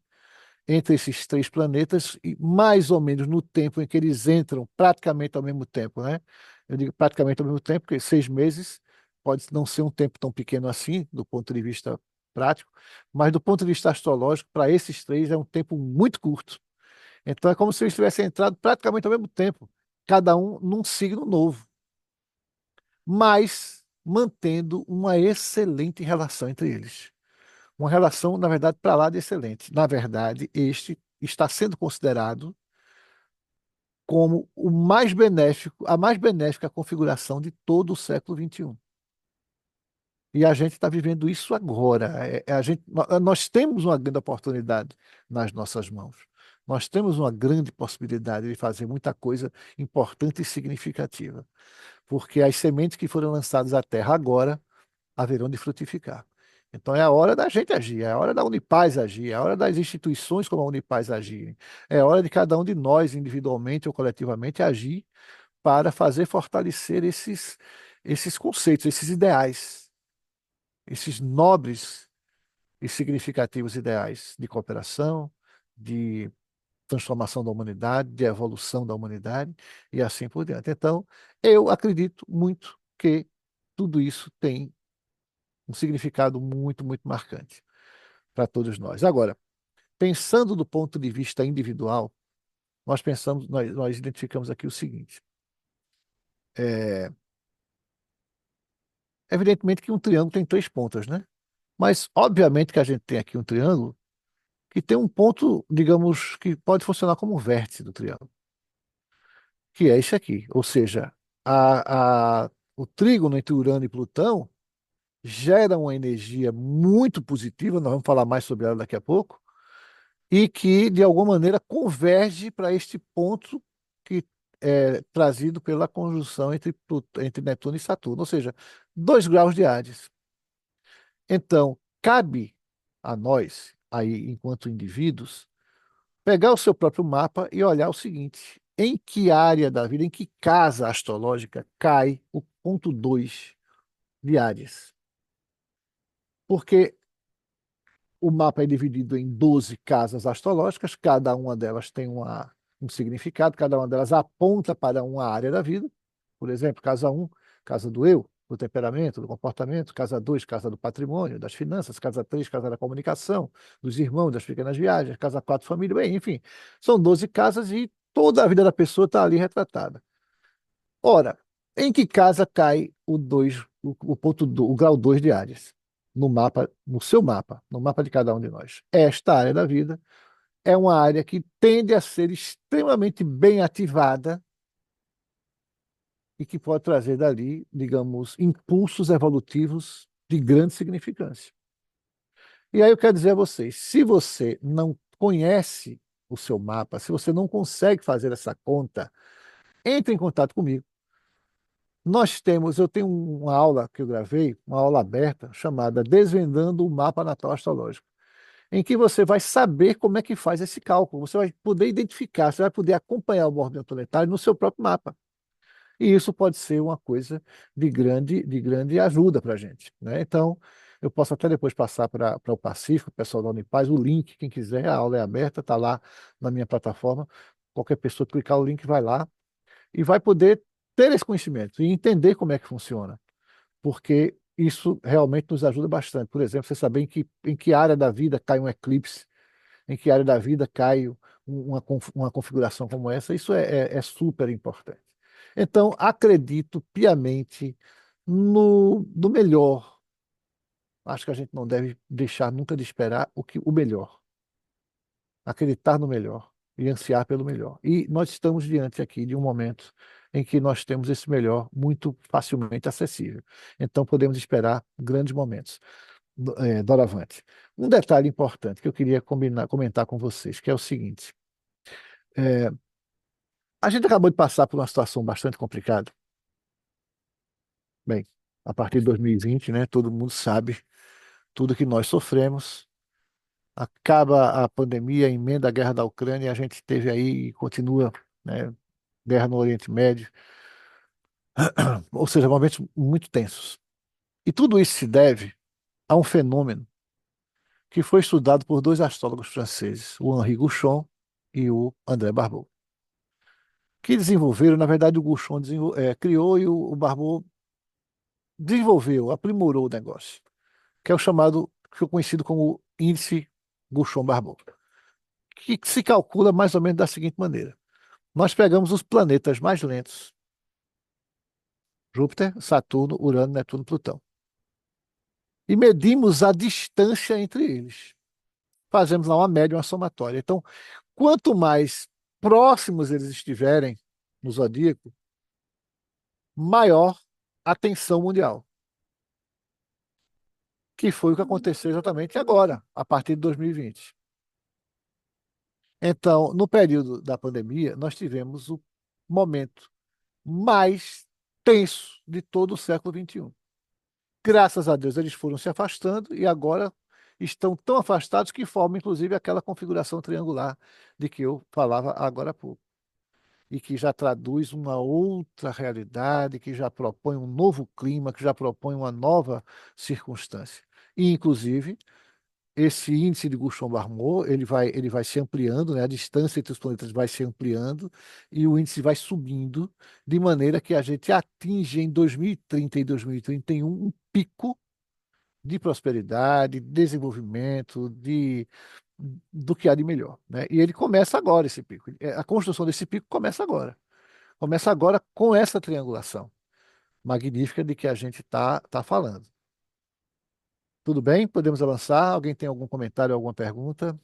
Speaker 1: Entre esses três planetas, e mais ou menos no tempo em que eles entram praticamente ao mesmo tempo, né? Eu digo praticamente ao mesmo tempo, porque 6 meses pode não ser um tempo tão pequeno assim, do ponto de vista prático, mas do ponto de vista astrológico, para esses três é um tempo muito curto. Então é como se eles tivessem entrado praticamente ao mesmo tempo, cada um num signo novo, mas mantendo uma excelente relação entre eles. Uma relação, na verdade, para lá de excelente. Na verdade, este está sendo considerado como o mais benéfico, a mais benéfica configuração de todo o século XXI. E a gente está vivendo isso agora. Nós temos uma grande oportunidade nas nossas mãos. Nós temos uma grande possibilidade de fazer muita coisa importante e significativa. Porque as sementes que foram lançadas à terra agora haverão de frutificar. Então é a hora da gente agir, é a hora da Unipaz agir, é a hora das instituições como a Unipaz agirem, é a hora de cada um de nós, individualmente ou coletivamente, agir para fazer fortalecer esses conceitos, esses ideais, esses nobres e significativos ideais de cooperação, de transformação da humanidade, de evolução da humanidade e assim por diante. Então, eu acredito muito que tudo isso tem um significado muito, muito marcante para todos nós. Agora, pensando do ponto de vista individual, nós identificamos aqui o seguinte: é, evidentemente que um triângulo tem três pontas, né? Mas, obviamente, que a gente tem aqui um triângulo que tem um ponto, digamos, que pode funcionar como um vértice do triângulo, que é esse aqui. Ou seja, o trígono entre Urano e Plutão gera uma energia muito positiva, nós vamos falar mais sobre ela daqui a pouco, e que, de alguma maneira, converge para este ponto que é trazido pela conjunção entre Netuno e Saturno, ou seja, 2 graus de Hades. Então, cabe a nós, aí, enquanto indivíduos, pegar o seu próprio mapa e olhar o seguinte: em que área da vida, em que casa astrológica cai o ponto 2 de Áries? Porque o mapa é dividido em 12 casas astrológicas, cada uma delas tem um significado, cada uma delas aponta para uma área da vida. Por exemplo, casa 1, casa do eu, do temperamento, do comportamento; casa 2, casa do patrimônio, das finanças; casa 3, casa da comunicação, dos irmãos, das pequenas viagens; casa 4, família, bem, enfim. São 12 casas e toda a vida da pessoa está ali retratada. Ora, em que casa cai o 2, o ponto o grau 2 de Áries? no mapa, no seu mapa, no mapa de cada um de nós. Esta área da vida é uma área que tende a ser extremamente bem ativada e que pode trazer dali, digamos, impulsos evolutivos de grande significância. E aí eu quero dizer a vocês, se você não conhece o seu mapa, se você não consegue fazer essa conta, entre em contato comigo. Eu tenho uma aula que eu gravei, uma aula aberta, chamada Desvendando o Mapa Natal Astrológico, em que você vai saber como é que faz esse cálculo, você vai poder identificar, você vai poder acompanhar o movimento planetário no seu próprio mapa. E isso pode ser uma coisa de grande ajuda para a gente, né? Então, eu posso até depois passar para o Pacífico, o pessoal da Unipaz, o link, quem quiser, a aula é aberta, está lá na minha plataforma. Qualquer pessoa clicar o link vai lá e vai poder ter esse conhecimento e entender como é que funciona, porque isso realmente nos ajuda bastante. Por exemplo, você saber em que área da vida cai um eclipse, em que área da vida cai uma configuração como essa, isso é super importante. Então, acredito piamente no melhor. Acho que a gente não deve deixar nunca de esperar o melhor, acreditar no melhor e ansiar pelo melhor. E nós estamos diante aqui de um momento em que nós temos esse melhor muito facilmente acessível. Então, podemos esperar grandes momentos. Doravante. Um detalhe importante que eu queria comentar com vocês, que é o seguinte: é, a gente acabou de passar por uma situação bastante complicada. Bem, a partir de 2020, né, todo mundo sabe tudo que nós sofremos. Acaba a pandemia, emenda a guerra da Ucrânia, e a gente teve aí e continua, né, guerra no Oriente Médio, ou seja, momentos muito tensos. E tudo isso se deve a um fenômeno que foi estudado por dois astrólogos franceses, o Henri Gouchon e o André Barbault, que desenvolveram, na verdade, o Gouchon criou e o Barbault desenvolveu, aprimorou o negócio, que é o chamado, que é conhecido como índice Gouchon-Barbault, que se calcula mais ou menos da seguinte maneira: nós pegamos os planetas mais lentos, Júpiter, Saturno, Urano, Netuno, Plutão, e medimos a distância entre eles. Fazemos lá uma média, uma somatória. Então, quanto mais próximos eles estiverem no zodíaco, maior a tensão mundial. Que foi o que aconteceu exatamente agora, a partir de 2020. Então, no período da pandemia, nós tivemos o momento mais tenso de todo o século XXI. Graças a Deus, eles foram se afastando e agora estão tão afastados que formam, inclusive, aquela configuração triangular de que eu falava agora há pouco. E que já traduz uma outra realidade, que já propõe um novo clima, que já propõe uma nova circunstância. E, inclusive, esse índice de Gouchon-Barbault, ele vai se ampliando, né? A distância entre os planetas vai se ampliando e o índice vai subindo, de maneira que a gente atinge em 2030 e 2031 um pico de prosperidade, desenvolvimento, do que há de melhor, né? E ele começa agora, esse pico. A construção desse pico começa agora. Começa agora com essa triangulação magnífica de que a gente tá falando. Tudo bem? Podemos avançar? Alguém tem algum comentário, alguma pergunta?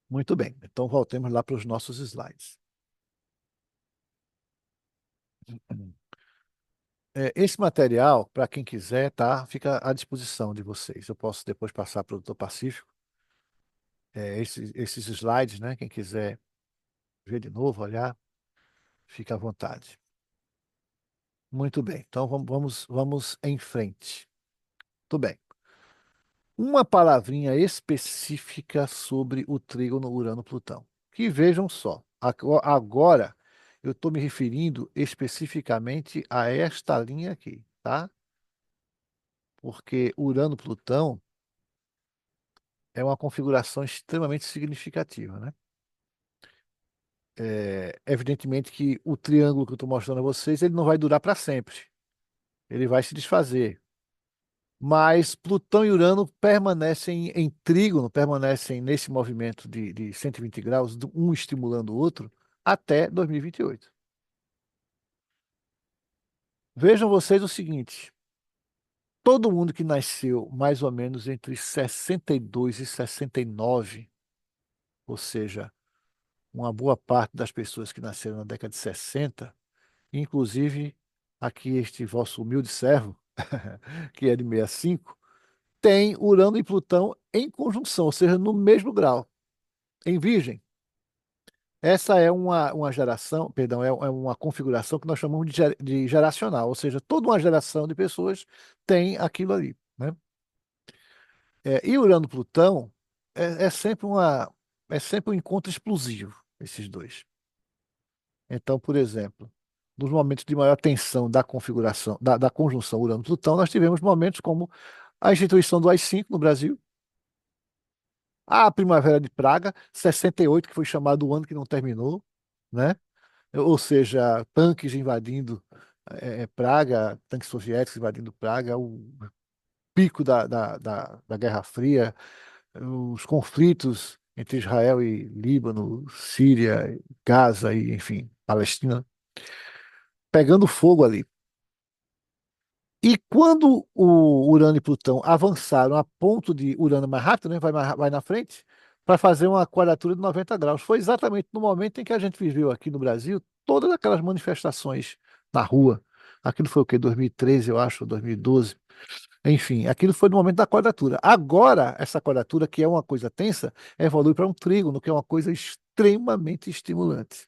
Speaker 1: Muito bem. Então voltemos lá para os nossos slides. Esse material, para quem quiser, tá, fica à disposição de vocês. Eu posso depois passar para o Doutor Pacífico. Esses slides, né? Quem quiser ver de novo, olhar, fica à vontade. Muito bem. Então vamos em frente. Tudo bem. Uma palavrinha específica sobre o trígono Urano-Plutão. Que vejam só, agora eu estou me referindo especificamente a esta linha aqui, tá? Porque Urano-Plutão é uma configuração extremamente significativa, né? Evidentemente que o triângulo que eu estou mostrando a vocês, ele não vai durar para sempre. Ele vai se desfazer. Mas Plutão e Urano permanecem em trígono, permanecem nesse movimento de 120 graus, um estimulando o outro, até 2028. Vejam vocês o seguinte: todo mundo que nasceu mais ou menos entre 62 e 69, ou seja, uma boa parte das pessoas que nasceram na década de 60, inclusive aqui este vosso humilde servo, que é de 65, tem Urano e Plutão em conjunção, ou seja, no mesmo grau, em Virgem. Essa é uma geração, perdão, é uma configuração que nós chamamos de geracional, ou seja, toda uma geração de pessoas tem aquilo ali, né? E Urano-Plutão é sempre um encontro explosivo, esses dois. Então, por exemplo, nos momentos de maior tensão da configuração, da conjunção Urano-Plutão, nós tivemos momentos como a instituição do AI-5 no Brasil, a Primavera de Praga, 68, que foi chamado o ano que não terminou, né? Ou seja, tanques invadindo Praga, tanques soviéticos invadindo Praga, o pico da Guerra Fria, os conflitos entre Israel e Líbano, Síria, Gaza e, enfim, Palestina, pegando fogo ali. E quando o Urano e Plutão avançaram a ponto de Urano mais rápido, né, vai na frente, para fazer uma quadratura de 90 graus, foi exatamente no momento em que a gente viveu aqui no Brasil todas aquelas manifestações na rua. Aquilo foi o quê? 2013, eu acho, 2012. Enfim, aquilo foi no momento da quadratura. Agora, essa quadratura, que é uma coisa tensa, evolui para um trígono, que é uma coisa extremamente estimulante.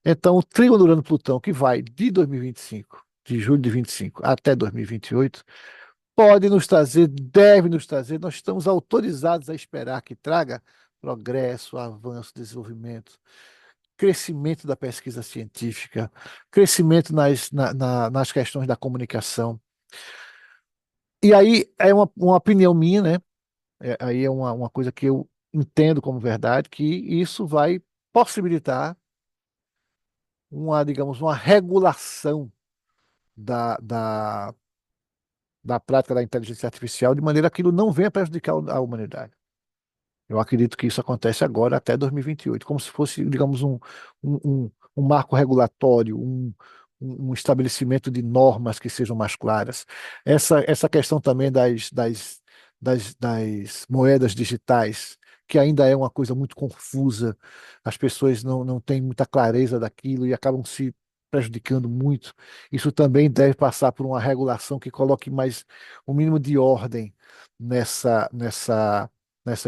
Speaker 1: Então, o trígono Urano-Plutão, que vai de 2025, de julho de 25 até 2028, pode nos trazer, deve nos trazer, nós estamos autorizados a esperar que traga progresso, avanço, desenvolvimento, crescimento da pesquisa científica, crescimento nas questões da comunicação. E aí é uma opinião minha, né? Aí é uma coisa que eu entendo como verdade, que isso vai possibilitar digamos, uma regulação da, da, da prática da inteligência artificial de maneira que aquilo não venha prejudicar a humanidade. Eu acredito que isso acontece agora até 2028, como se fosse, digamos, um, um marco regulatório, um estabelecimento de normas que sejam mais claras. Essa questão também das moedas digitais, que ainda é uma coisa muito confusa, as pessoas não têm muita clareza daquilo e acabam se prejudicando muito. Isso também deve passar por uma regulação que coloque mais o mínimo de ordem nessa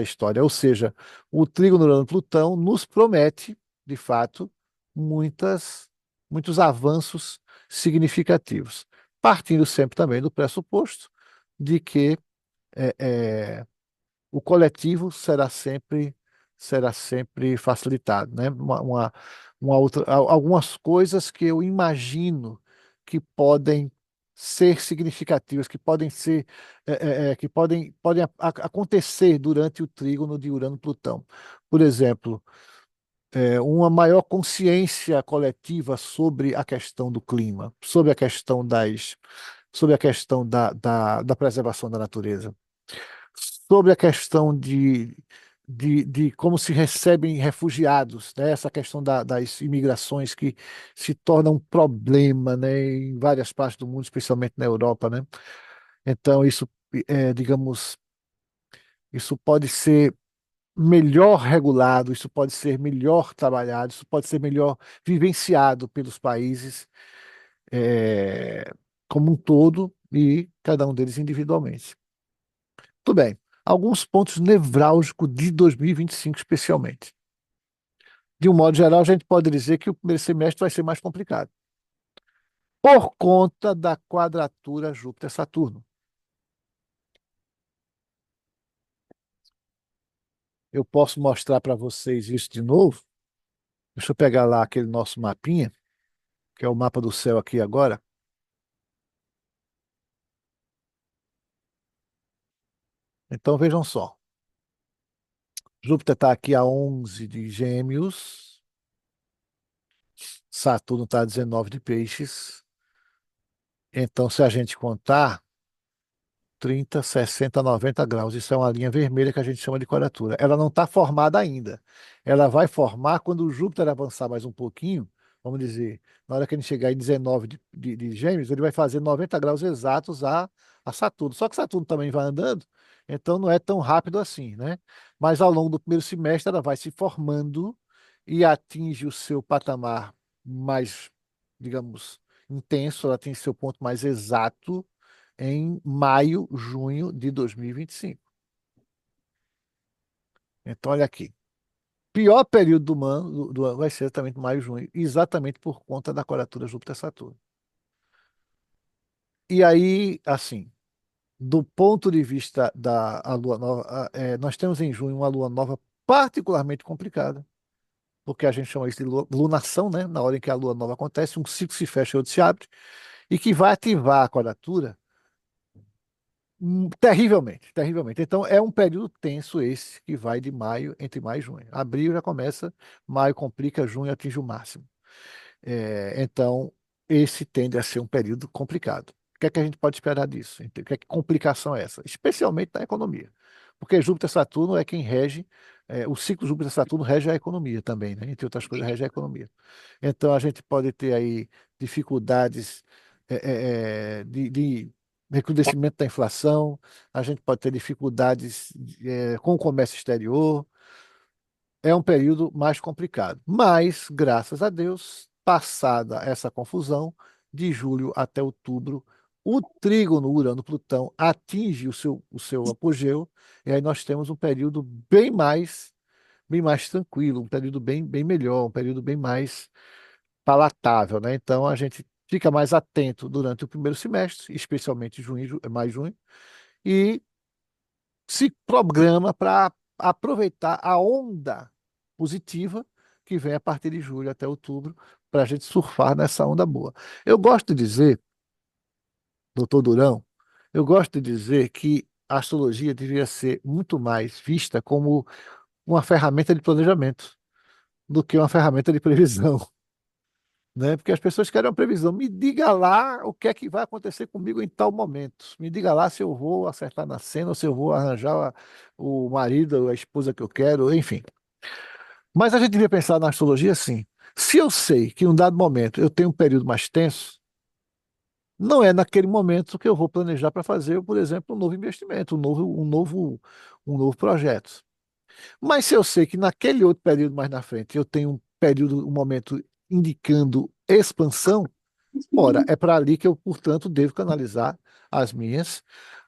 Speaker 1: história. Ou seja, o trígono Urano-Plutão nos promete, de fato, muitos avanços significativos, partindo sempre também do pressuposto de que é, é, o coletivo será sempre facilitado, né? Algumas coisas que eu imagino que podem ser significativas, que podem ser, podem acontecer durante o trígono de Urano-Plutão. Por exemplo, uma maior consciência coletiva sobre a questão do clima, sobre a questão da preservação da natureza, sobre a questão de como se recebem refugiados, né? Essa questão das imigrações que se torna um problema, né? Em várias partes do mundo, especialmente na Europa, né? Então, digamos, isso pode ser melhor regulado, isso pode ser melhor trabalhado, isso pode ser melhor vivenciado pelos países, eh, como um todo e cada um deles individualmente. Tudo bem. Alguns pontos nevrálgicos de 2025, especialmente. De um modo geral, a gente pode dizer que o primeiro semestre vai ser mais complicado, por conta da quadratura Júpiter-Saturno. Eu posso mostrar para vocês isso de novo. Deixa eu pegar lá aquele nosso mapinha, que é o mapa do céu aqui agora. Então vejam só. Júpiter está aqui a 11 de Gêmeos, Saturno está a 19 de Peixes. Então, se a gente contar 30, 60, 90 graus. Isso é uma linha vermelha que a gente chama de quadratura. Ela não está formada ainda. Ela vai formar quando o Júpiter avançar mais um pouquinho, vamos dizer, na hora que ele chegar em 19 de Gêmeos, ele vai fazer 90 graus exatos a Saturno. Só que Saturno também vai andando, então não é tão rápido assim, né? Mas ao longo do primeiro semestre ela vai se formando e atinge o seu patamar mais, digamos, intenso, ela atinge seu ponto mais exato em maio, junho de 2025. Então, olha aqui. Pior período do ano vai ser exatamente maio, junho, exatamente por conta da quadratura Júpiter-Saturno. E aí, assim, do ponto de vista da a lua nova, nós temos em junho uma lua nova particularmente complicada, porque a gente chama isso de lunação, né? Na hora em que a lua nova acontece, um ciclo se fecha e outro se abre, e que vai ativar a quadratura terrivelmente, terrivelmente. Então, é um período tenso esse que vai de maio, entre maio e junho. Abril já começa, maio complica, junho atinge o máximo. Então, esse tende a ser um período complicado. O que é que a gente pode esperar disso? O que é que complicação é essa? Especialmente na economia. Porque Júpiter-Saturno é quem rege, o ciclo Júpiter-Saturno rege a economia também, né? Entre outras coisas, rege a economia. Então, a gente pode ter aí dificuldades de recrudescimento da inflação, a gente pode ter dificuldades com o comércio exterior, é um período mais complicado. Mas, graças a Deus, passada essa confusão, de julho até outubro, o trígono Urano-Plutão atinge o seu apogeu, e aí nós temos um período bem mais tranquilo, um período bem melhor, um período bem mais palatável, né? Então a gente fica mais atento durante o primeiro semestre, especialmente junho, mais junho, e se programa para aproveitar a onda positiva que vem a partir de julho até outubro, para a gente surfar nessa onda boa. Eu gosto de dizer, doutor Durão, eu gosto de dizer que a astrologia deveria ser muito mais vista como uma ferramenta de planejamento do que uma ferramenta de previsão. Né? Porque as pessoas querem uma previsão. Me diga lá o que é que vai acontecer comigo em tal momento. Me diga lá se eu vou acertar na cena ou se eu vou arranjar o marido, a esposa que eu quero, enfim. Mas a gente devia pensar na astrologia assim. Se eu sei que em um dado momento eu tenho um período mais tenso, não é naquele momento que eu vou planejar para fazer, por exemplo, um novo investimento, um novo projeto. Mas se eu sei que naquele outro período mais na frente eu tenho um momento indicando expansão, ora, é para ali que eu, portanto, devo canalizar as minhas,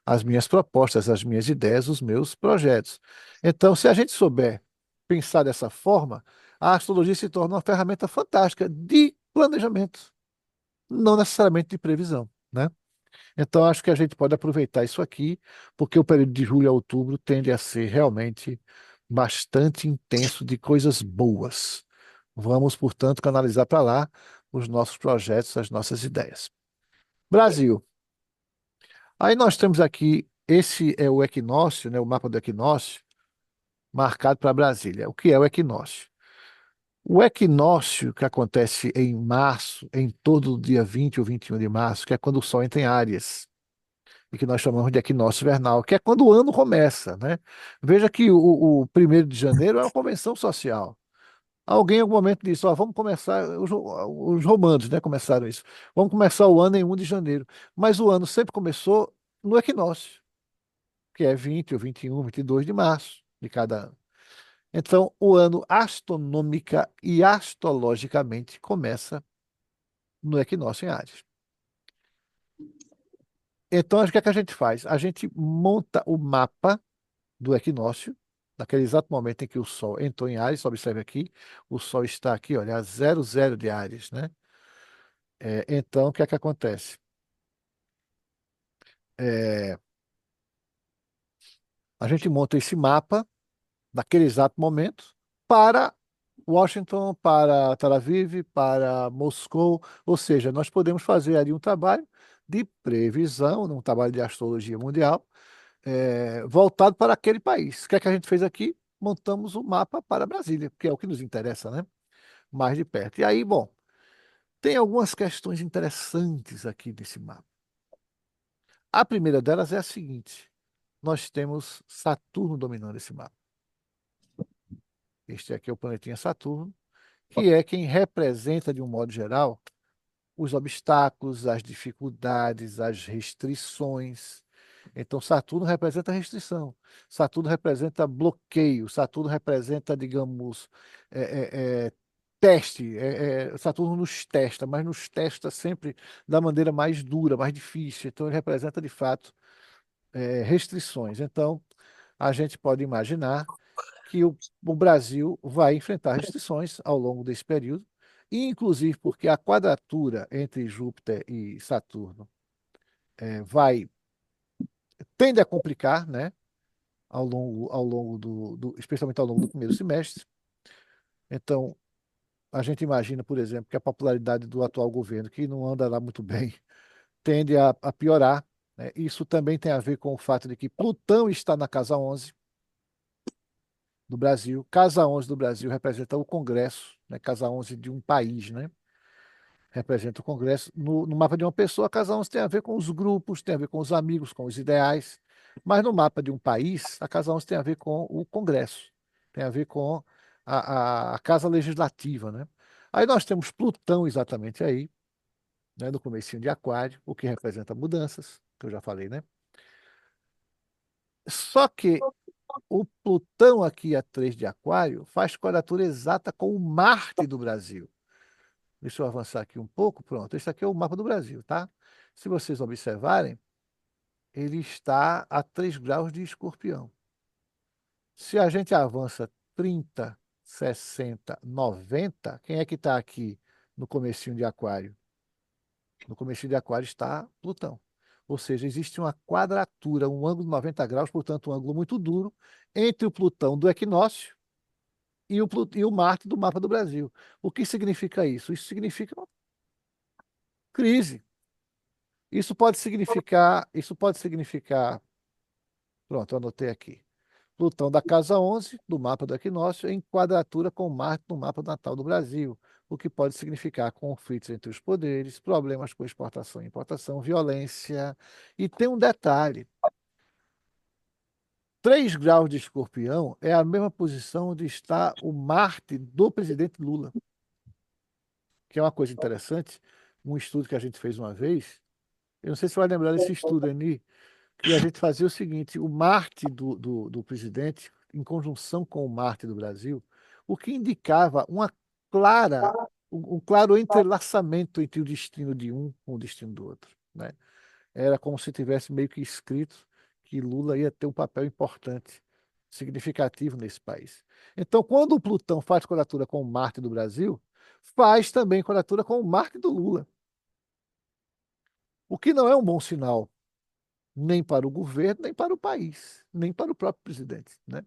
Speaker 1: as minhas propostas, as minhas ideias, os meus projetos. Então, se a gente souber pensar dessa forma, a astrologia se torna uma ferramenta fantástica de planejamento, não necessariamente de previsão, né? Então, acho que a gente pode aproveitar isso aqui, porque o período de julho a outubro tende a ser realmente bastante intenso de coisas boas. Vamos, portanto, canalizar para lá os nossos projetos, as nossas ideias. Brasil. Aí nós temos aqui, esse é o equinócio, né, o mapa do equinócio, marcado para Brasília. O que é o equinócio? O equinócio que acontece em março, em todo o dia 20 ou 21 de março, que é quando o Sol entra em Áries, e que nós chamamos de equinócio vernal, que é quando o ano começa, né? Veja que o 1º de janeiro é uma convenção social. Alguém em algum momento disse, ó, vamos começar, os romanos, né, começaram isso. Vamos começar o ano em 1 de janeiro. Mas o ano sempre começou no equinócio, que é 20 ou 21, 22 de março de cada ano. Então, o ano astronômica e astrologicamente começa no equinócio em Áries. Então, o que é que a gente faz? A gente monta o mapa do equinócio, naquele exato momento em que o Sol entrou em Áries, observe aqui, o Sol está aqui, olha, a 00 de Áries, né? Então, o que é que acontece? É, a gente monta esse mapa naquele exato momento para Washington, para Tel Aviv, para Moscou, ou seja, nós podemos fazer ali um trabalho de previsão, um trabalho de astrologia mundial, voltado para aquele país. O que é que a gente fez aqui? Montamos o mapa para Brasília, que é o que nos interessa, né? Mais de perto. E aí, bom, tem algumas questões interessantes aqui nesse mapa. A primeira delas é a seguinte: nós temos Saturno dominando esse mapa. Este aqui é o planetinha Saturno, que é quem representa, de um modo geral, os obstáculos, as dificuldades, as restrições. Então, Saturno representa restrição, Saturno representa bloqueio, Saturno representa, digamos, teste. Saturno nos testa, mas nos testa sempre da maneira mais dura, mais difícil. Então, ele representa, de fato, restrições. Então, a gente pode imaginar que o Brasil vai enfrentar restrições ao longo desse período, e inclusive porque a quadratura entre Júpiter e Saturno vai tende a complicar, né, ao longo especialmente ao longo do primeiro semestre. Então, a gente imagina, por exemplo, que a popularidade do atual governo, que não anda lá muito bem, tende a piorar, né? Isso também tem a ver com o fato de que Plutão está na casa 11 do Brasil. Casa 11 do Brasil representa o Congresso, né? Casa 11 de um país, né? Representa o Congresso. No mapa de uma pessoa, a casa 11 tem a ver com os grupos, tem a ver com os amigos, com os ideais. Mas no mapa de um país, a casa 11 tem a ver com o Congresso, tem a ver com a Casa Legislativa, né? Aí nós temos Plutão exatamente aí, né? No comecinho de Aquário, o que representa mudanças, que eu já falei, né? Só que o Plutão aqui a 3 de Aquário faz quadratura exata com o Marte do Brasil. Deixa eu avançar aqui um pouco. Pronto, esse aqui é o mapa do Brasil, tá? Se vocês observarem, ele está a 3 graus de Escorpião. Se a gente avança 30, 60, 90, quem é que está aqui no comecinho de Aquário? No comecinho de Aquário está Plutão. Ou seja, existe uma quadratura, um ângulo de 90 graus, portanto, um ângulo muito duro, entre o Plutão do equinócio e o Marte do mapa do Brasil. O que significa isso? Isso significa uma crise. Isso pode significar, pronto, eu anotei aqui. Plutão da casa 11 do mapa do equinócio em quadratura com Marte no mapa natal do Brasil, o que pode significar conflitos entre os poderes, problemas com exportação e importação, violência. E tem um detalhe: 3 graus de Escorpião é a mesma posição onde está o Marte do presidente Lula, que é uma coisa interessante. Um estudo que a gente fez uma vez, eu não sei se você vai lembrar desse estudo, Eni, que a gente fazia o seguinte: o Marte do presidente, em conjunção com o Marte do Brasil, o que indicava um claro entrelaçamento entre o destino de um com o destino do outro, né? Era como se tivesse meio que escrito que Lula ia ter um papel importante, significativo nesse país. Então, quando o Plutão faz quadratura com o Marte do Brasil, faz também quadratura com o Marte do Lula, o que não é um bom sinal nem para o governo, nem para o país, nem para o próprio presidente, né?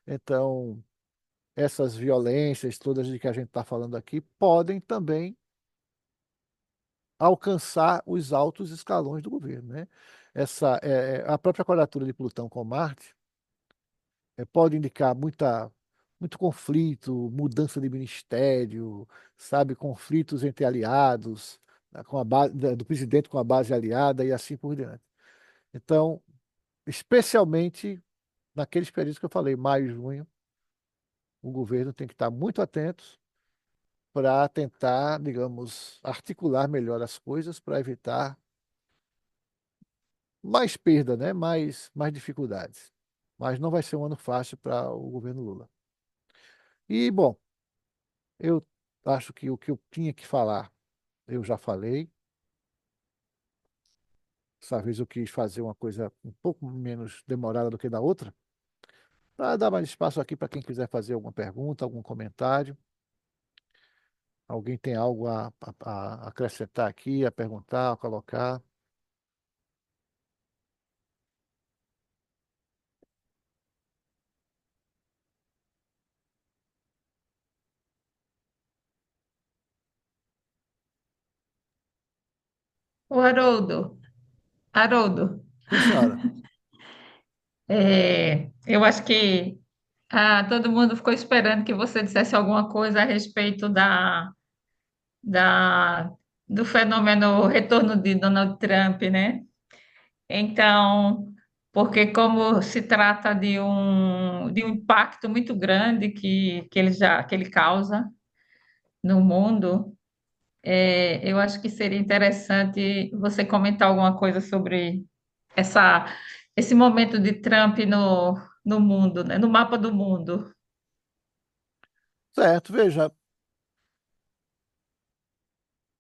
Speaker 1: Então, essas violências todas de que a gente está falando aqui podem também alcançar os altos escalões do governo, né? A própria quadratura de Plutão com Marte pode indicar muito conflito, mudança de ministério, sabe, conflitos entre aliados, né, com a base, do presidente com a base aliada e assim por diante. Então, especialmente naqueles períodos que eu falei, maio e junho, o governo tem que estar muito atento para tentar, digamos, articular melhor as coisas para evitar mais perda, né? Mais dificuldades. Mas não vai ser um ano fácil para o governo Lula. E, bom, eu acho que o que eu tinha que falar, eu já falei. Dessa vez eu quis fazer uma coisa um pouco menos demorada do que da outra, para dar mais espaço aqui para quem quiser fazer alguma pergunta, algum comentário. Alguém tem algo a acrescentar aqui, a perguntar, a colocar?
Speaker 5: O Haroldo,
Speaker 1: Sim, senhora.
Speaker 5: eu acho que todo mundo ficou esperando que você dissesse alguma coisa a respeito da, do fenômeno retorno de Donald Trump, né? Então, porque como se trata de um impacto muito grande que ele causa, no mundo, eu acho que seria interessante você comentar alguma coisa sobre essa, esse momento de Trump no mundo, né? No mapa do mundo.
Speaker 1: Certo, veja,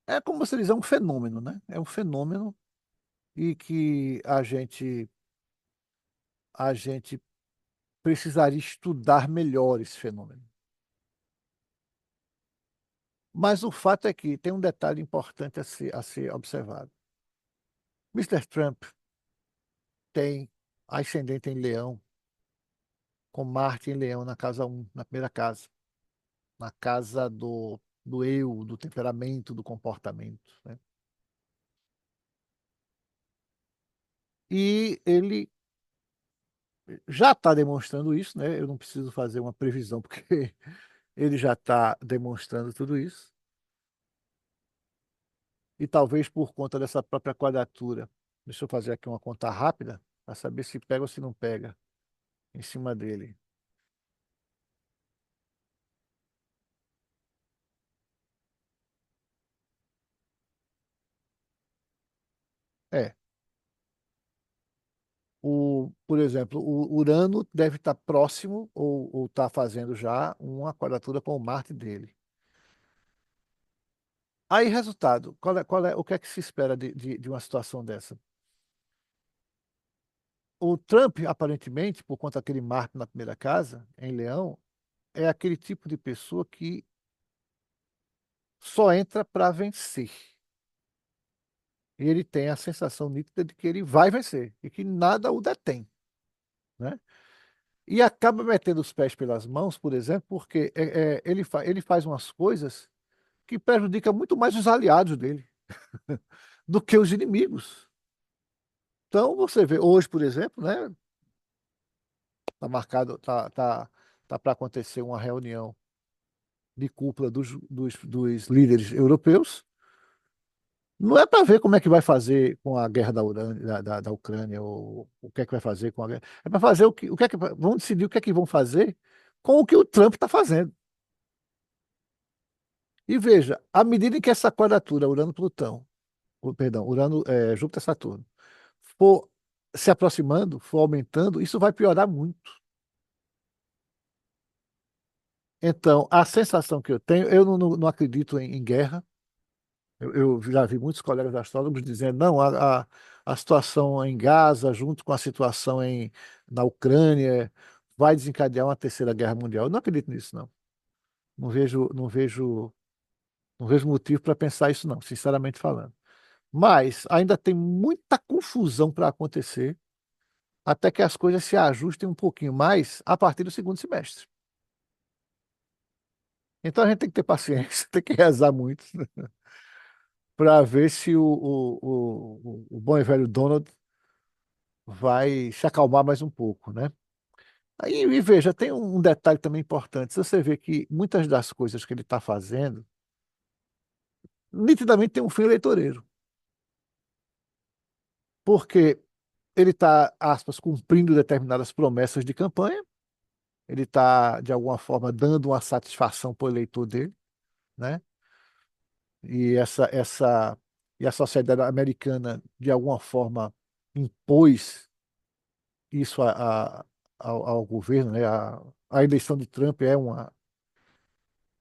Speaker 1: é como você diz, é um fenômeno, né? É um fenômeno e que a gente precisaria estudar melhor esse fenômeno. Mas o fato é que tem um detalhe importante a ser observado. Mr. Trump tem ascendente em Leão, com Marte em Leão na casa um, na primeira casa, na casa do eu, do temperamento, do comportamento, né? E ele já está demonstrando isso, né? Eu não preciso fazer uma previsão, porque ele já está demonstrando tudo isso. E talvez por conta dessa própria quadratura. Deixa eu fazer aqui uma conta rápida para saber se pega ou se não pega em cima dele. É, por exemplo, o Urano deve estar próximo ou está fazendo já uma quadratura com o Marte dele. Aí, resultado, o que é que se espera de uma situação dessa? O Trump, aparentemente, por conta daquele Marte na primeira casa, em Leão, é aquele tipo de pessoa que só entra para vencer. E ele tem a sensação nítida de que ele vai vencer e que nada o detém, né? E acaba metendo os pés pelas mãos, por exemplo, porque ele faz umas coisas que prejudicam muito mais os aliados dele do que os inimigos. Então, você vê, hoje, por exemplo, né, tá marcado, tá para acontecer uma reunião de cúpula dos líderes europeus. Não é para ver como é que vai fazer com a guerra da Ucrânia, ou o que é que vai fazer com a guerra. É para fazer vão decidir o que é que vão fazer com o que o Trump está fazendo. E veja, à medida em que essa quadratura Urano-Plutão, perdão, Júpiter-Saturno, for se aproximando, for aumentando, isso vai piorar muito. Então, a sensação que eu tenho, eu não acredito em guerra. Eu já vi muitos colegas astrólogos dizendo, não, a situação em Gaza, junto com a situação na Ucrânia, vai desencadear uma terceira guerra mundial. Eu não acredito nisso, não. Não vejo motivo para pensar isso, não, sinceramente falando. Mas ainda tem muita confusão para acontecer até que as coisas se ajustem um pouquinho mais a partir do segundo semestre. Então a gente tem que ter paciência, tem que rezar muito para ver se o bom e velho Donald vai se acalmar mais um pouco, né? Aí, e veja, tem um detalhe também importante. Se você vê que muitas das coisas que ele está fazendo, nitidamente tem um fim eleitoreiro. Porque ele está, aspas, cumprindo determinadas promessas de campanha, ele está, de alguma forma, dando uma satisfação para o eleitor dele, né? E e a sociedade americana, de alguma forma, impôs isso ao governo, né? A eleição de Trump é uma.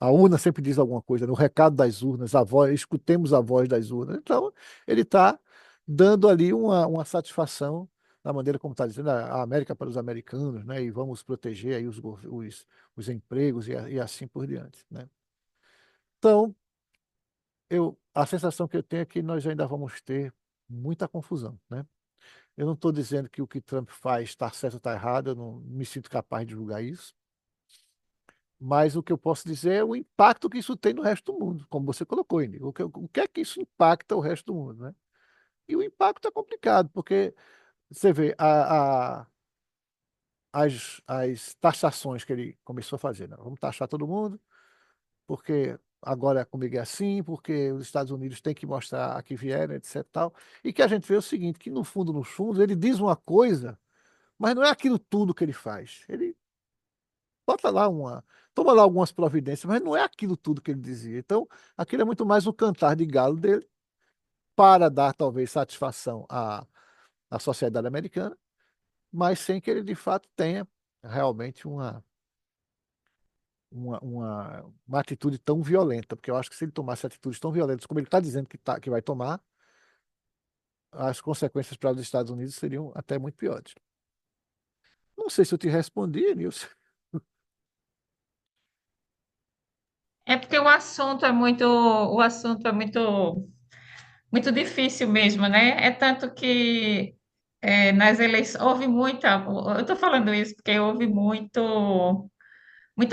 Speaker 1: A urna sempre diz alguma coisa, né? O recado das urnas, a voz, escutemos a voz das urnas. Então, ele está dando ali uma satisfação da maneira como está dizendo a América para os americanos, né? E vamos proteger aí os empregos e assim por diante, né? Então, a sensação que eu tenho é que nós ainda vamos ter muita confusão, né? Eu não estou dizendo que o que Trump faz está certo ou está errado, eu não me sinto capaz de julgar isso. Mas o que eu posso dizer é o impacto que isso tem no resto do mundo, como você colocou, Indy. O que é que isso impacta o resto do mundo, né? E o impacto é complicado, porque você vê as taxações que ele começou a fazer, né? Vamos taxar todo mundo, porque agora comigo é assim, porque os Estados Unidos têm que mostrar a que vieram, etc. Tal. E que a gente vê o seguinte, que no fundo, nos fundos, ele diz uma coisa, mas não é aquilo tudo que ele faz. Ele bota lá toma lá algumas providências, mas não é aquilo tudo que ele dizia. Então, aquilo é muito mais um cantar de galo dele para dar talvez satisfação à sociedade americana, mas sem que ele de fato tenha realmente uma atitude tão violenta, porque eu acho que se ele tomasse atitudes tão violentas como ele está dizendo que vai tomar, as consequências para os Estados Unidos seriam até muito piores. Não sei se eu te respondi, Nilson.
Speaker 5: É porque o assunto é muito, muito difícil mesmo, né? É tanto que nas eleições houve muita. Eu estou falando isso porque houve muita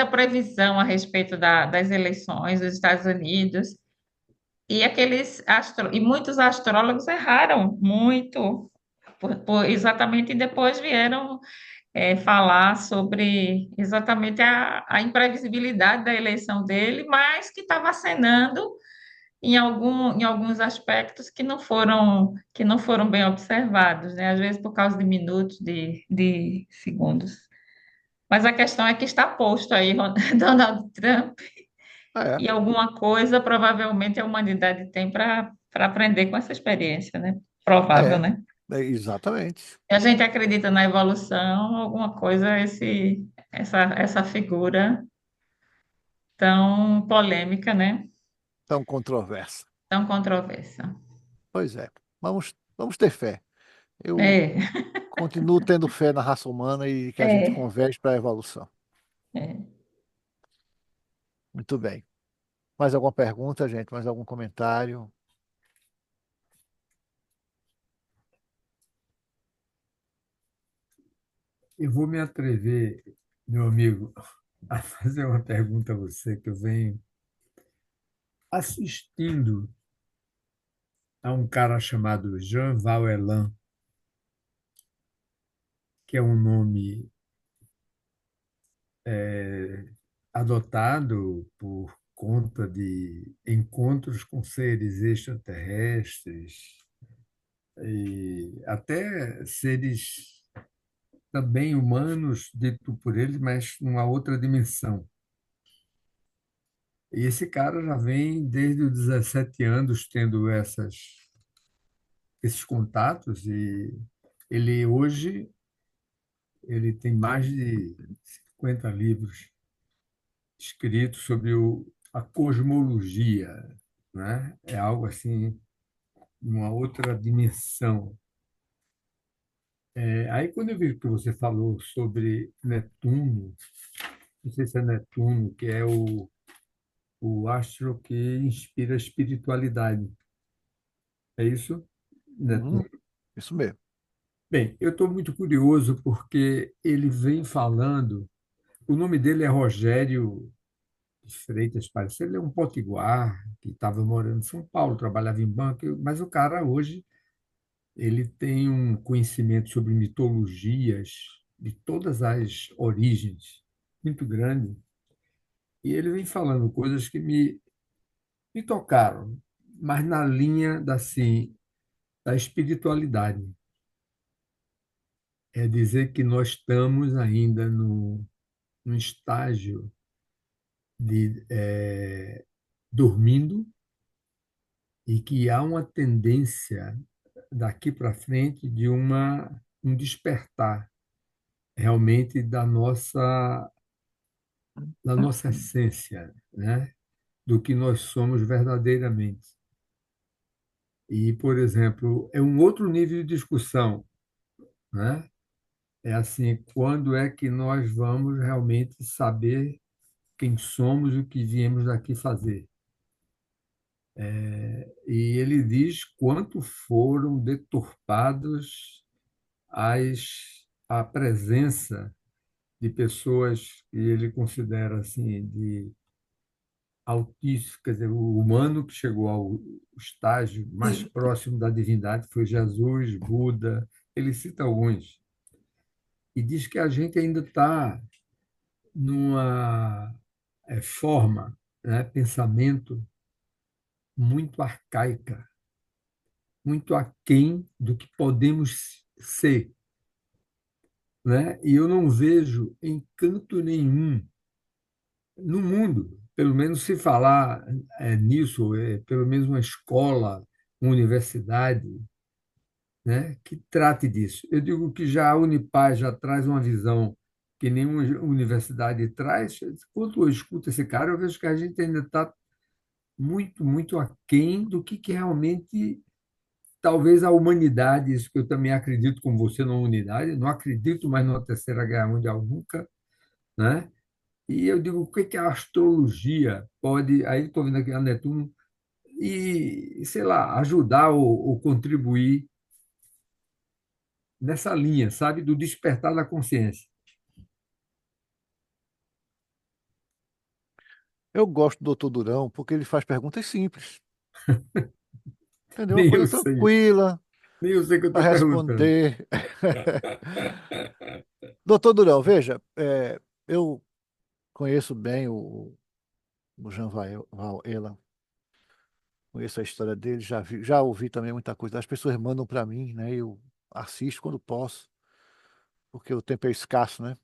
Speaker 5: previsão a respeito das eleições dos Estados Unidos. E muitos astrólogos erraram muito, exatamente, e depois vieram falar sobre exatamente a imprevisibilidade da eleição dele, mas que estava acenando em alguns aspectos que não foram bem observados, né? Às vezes por causa de minutos, de segundos. Mas a questão é que está posto aí Donald Trump
Speaker 1: É,
Speaker 5: e alguma coisa provavelmente a humanidade tem para aprender com essa experiência, né? Provável,
Speaker 1: é,
Speaker 5: né?
Speaker 1: exatamente.
Speaker 5: Se a gente acredita na evolução, alguma coisa essa figura tão polêmica, né?
Speaker 1: Tão controversa.
Speaker 5: Tão controversa.
Speaker 1: Pois é. Vamos ter fé. Eu
Speaker 5: É,
Speaker 1: continuo tendo fé na raça humana e que a gente
Speaker 5: é,
Speaker 1: converge para a evolução.
Speaker 5: é.
Speaker 1: Muito bem. Mais alguma pergunta, gente? Mais algum comentário?
Speaker 4: Eu vou me atrever, meu amigo, a fazer uma pergunta a você que eu venho assistindo a um cara chamado Jean Valjean, que é um nome adotado por conta de encontros com seres extraterrestres e até seres também humanos, dito por ele, mas numa outra dimensão. E esse cara já vem desde os 17 anos tendo esses contatos e ele hoje ele tem mais de 50 livros escritos sobre a cosmologia, né? É algo assim, uma outra dimensão. Aí quando eu vi que você falou sobre Netuno, não sei se é Netuno, que é o astro que inspira a espiritualidade. É isso?
Speaker 1: Uhum,
Speaker 4: Netuno.
Speaker 1: isso mesmo.
Speaker 4: Bem, eu estou muito curioso porque ele vem falando. O nome dele é Rogério de Freitas Paredes. Ele é um potiguar que estava morando em São Paulo, trabalhava em banco, mas o cara hoje ele tem um conhecimento sobre mitologias de todas as origens muito grande. E ele vem falando coisas que me tocaram, mas na linha assim, da espiritualidade. É dizer que nós estamos ainda no estágio de dormindo e que há uma tendência daqui para frente de um despertar realmente da nossa essência, né? Do que nós somos verdadeiramente. E, por exemplo, é um outro nível de discussão, né? É assim, quando é que nós vamos realmente saber quem somos e o que viemos aqui fazer? E ele diz quanto foram deturpados a presença de pessoas que ele considera assim de autísticas, quer dizer, o humano que chegou ao estágio mais próximo da divindade foi Jesus, Buda, ele cita alguns, e diz que a gente ainda está numa forma, né, pensamento muito arcaica, muito aquém do que podemos ser. né? E eu não vejo em canto nenhum no mundo, pelo menos se falar nisso, pelo menos uma escola, uma universidade, né, que trate disso. Eu digo que já a Unipar já traz uma visão que nenhuma universidade traz. Quando eu escuto esse cara, eu vejo que a gente ainda está muito, muito aquém do que realmente talvez a humanidade, isso que eu também acredito como você na unidade, não acredito mais numa terceira guerra mundial nunca, né? E eu digo, o que que a astrologia pode, aí estou vendo aqui a Netuno, e, sei lá, ajudar ou contribuir nessa linha, sabe, do despertar da consciência.
Speaker 1: Eu gosto do doutor Durão porque ele faz perguntas simples, entendeu? Uma
Speaker 4: Nem eu
Speaker 1: coisa
Speaker 4: sei,
Speaker 1: tranquila
Speaker 4: nem eu sei o que eu
Speaker 1: para
Speaker 4: estou perguntando.
Speaker 1: responder. Doutor Durão, veja, eu conheço bem o Jean Elan, conheço a história dele, já ouvi também muita coisa. As pessoas mandam para mim, né? Eu assisto quando posso, porque o tempo é escasso, né?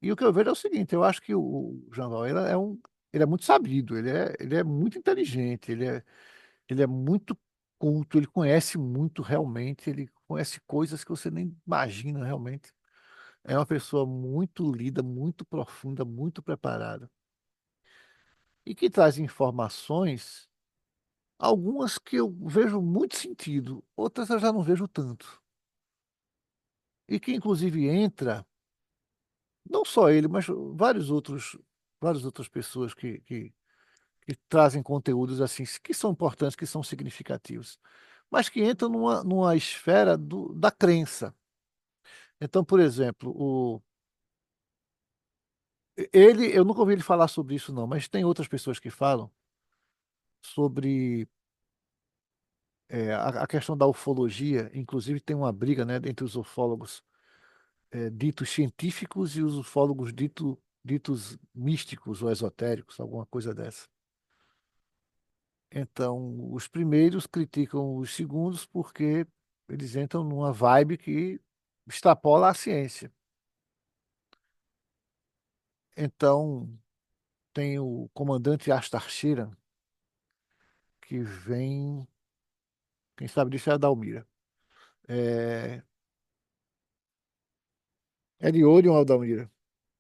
Speaker 1: E o que eu vejo é o seguinte, eu acho que o Jean Elan ele é muito sabido, ele é muito inteligente, ele é muito culto, ele conhece muito realmente, ele conhece coisas que você nem imagina realmente. É uma pessoa muito lida, muito profunda, muito preparada. E que traz informações, algumas que eu vejo muito sentido, outras eu já não vejo tanto. E que inclusive entra, não só ele, mas várias outras pessoas que trazem conteúdos assim, que são importantes, que são significativos, mas que entram numa esfera da crença. Então, por exemplo, eu nunca ouvi ele falar sobre isso, não, mas tem outras pessoas que falam sobre a questão da ufologia. Inclusive, tem uma briga, né, entre os ufólogos ditos científicos e os ufólogos ditos místicos ou esotéricos, alguma coisa dessa. Então, os primeiros criticam os segundos porque eles entram numa vibe que extrapola a ciência. Então, tem o comandante Astar Sheeran, que vem, quem sabe disso é a Dalmira. É, é de Orion, Aldamira.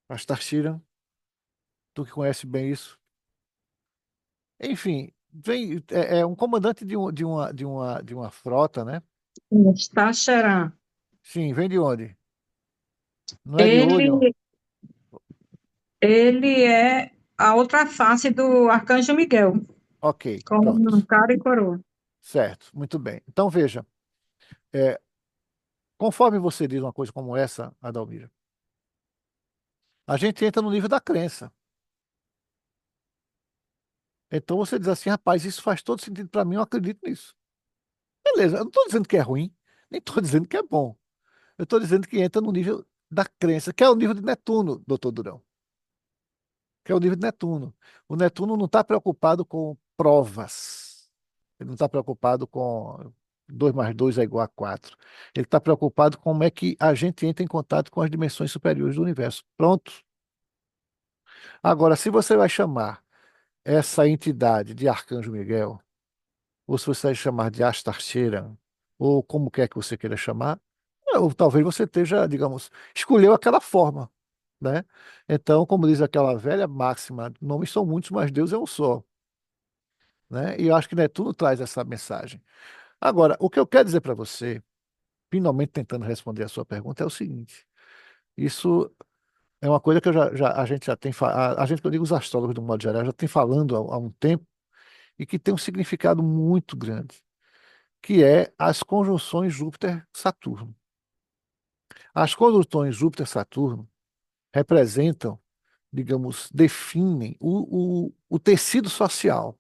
Speaker 1: Astar Sheeran, tu que conhece bem isso. Enfim, é um comandante de uma frota, né?
Speaker 6: Está cheirando.
Speaker 1: Sim, vem de onde? Não é de Orion?
Speaker 6: Ele, ele é a outra face do Arcanjo Miguel,
Speaker 1: Ok,
Speaker 6: com
Speaker 1: pronto.
Speaker 6: cara e coroa.
Speaker 1: Certo, muito bem. Então veja, é, conforme você diz uma coisa como essa, Adalmira, a gente entra no nível da crença. Então você diz assim, rapaz, isso faz todo sentido para mim, eu acredito nisso. Beleza, eu não estou dizendo que é ruim, nem estou dizendo que é bom. Eu estou dizendo que entra no nível da crença, que é o nível de Netuno, doutor Durão, que é o nível de Netuno. O Netuno não está preocupado com provas. Ele não está preocupado com 2 mais 2 é igual a 4. Ele está preocupado com como é que a gente entra em contato com as dimensões superiores do universo. Pronto. Agora, se você vai chamar essa entidade de Arcanjo Miguel, ou se você vai chamar de Astarcheira, ou como quer que você queira chamar, ou talvez você esteja, digamos, escolheu aquela forma, né? Então, como diz aquela velha máxima, nomes são muitos, mas Deus é um só, né? E eu acho que Netuno traz essa mensagem. Agora, o que eu quero dizer para você, finalmente tentando responder a sua pergunta, é o seguinte: isso é uma coisa que a gente já tem, a gente, que eu digo os astrólogos do modo geral, já tem falando há um tempo e que tem um significado muito grande, que é as conjunções Júpiter-Saturno. As conjunções Júpiter-Saturno representam, digamos, definem o tecido social.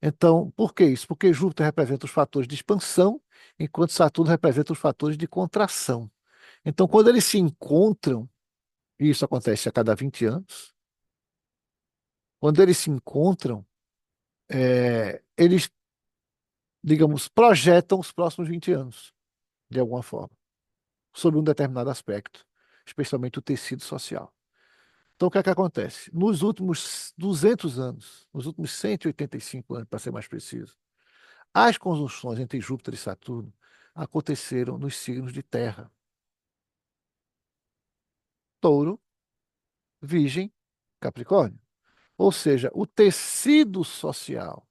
Speaker 1: Então, por que isso? Porque Júpiter representa os fatores de expansão, enquanto Saturno representa os fatores de contração. Então, quando eles se encontram, e isso acontece a cada 20 anos, quando eles se encontram, eles, digamos, projetam os próximos 20 anos, de alguma forma. sobre um determinado aspecto, especialmente o tecido social. Então, o que é que acontece? Nos últimos 200 anos, nos últimos 185 anos, para ser mais preciso, as conjunções entre Júpiter e Saturno aconteceram nos signos de Terra: Touro, Virgem, Capricórnio. Ou seja, o tecido social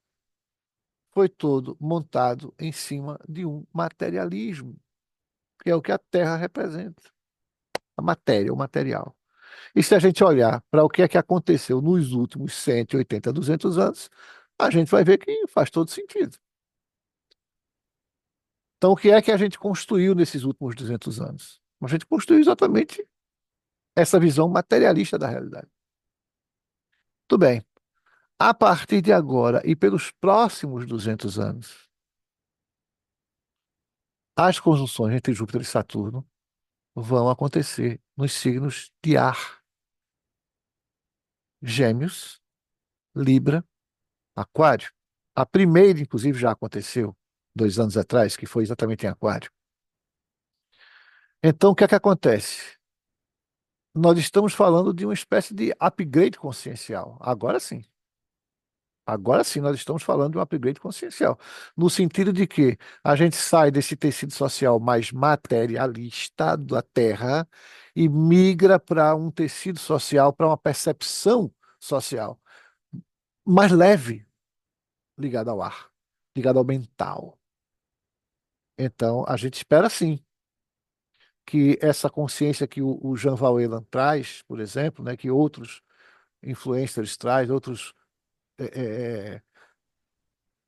Speaker 1: foi todo montado em cima de um materialismo, que é o que a Terra representa, a matéria, o material. E se a gente olhar para o que é que aconteceu nos últimos 180, 200 anos, a gente vai ver que faz todo sentido. Então, o que é que a gente construiu nesses últimos 200 anos? A gente construiu exatamente essa visão materialista da realidade. Tudo bem. A partir de agora e pelos próximos 200 anos, as conjunções entre Júpiter e Saturno vão acontecer nos signos de ar: Gêmeos, Libra, Aquário. A primeira, inclusive, já aconteceu 2 anos atrás, que foi exatamente em Aquário. Então, o que é que acontece? Nós estamos falando de uma espécie de upgrade consciencial. Agora sim. Agora sim, nós estamos falando de um upgrade consciencial. No sentido de que a gente sai desse tecido social mais materialista da Terra e migra para um tecido social, para uma percepção social mais leve, ligada ao ar, ligada ao mental. Então, a gente espera sim que essa consciência que o Jean Valjean traz, por exemplo, né, que outros influencers trazem, outros eh,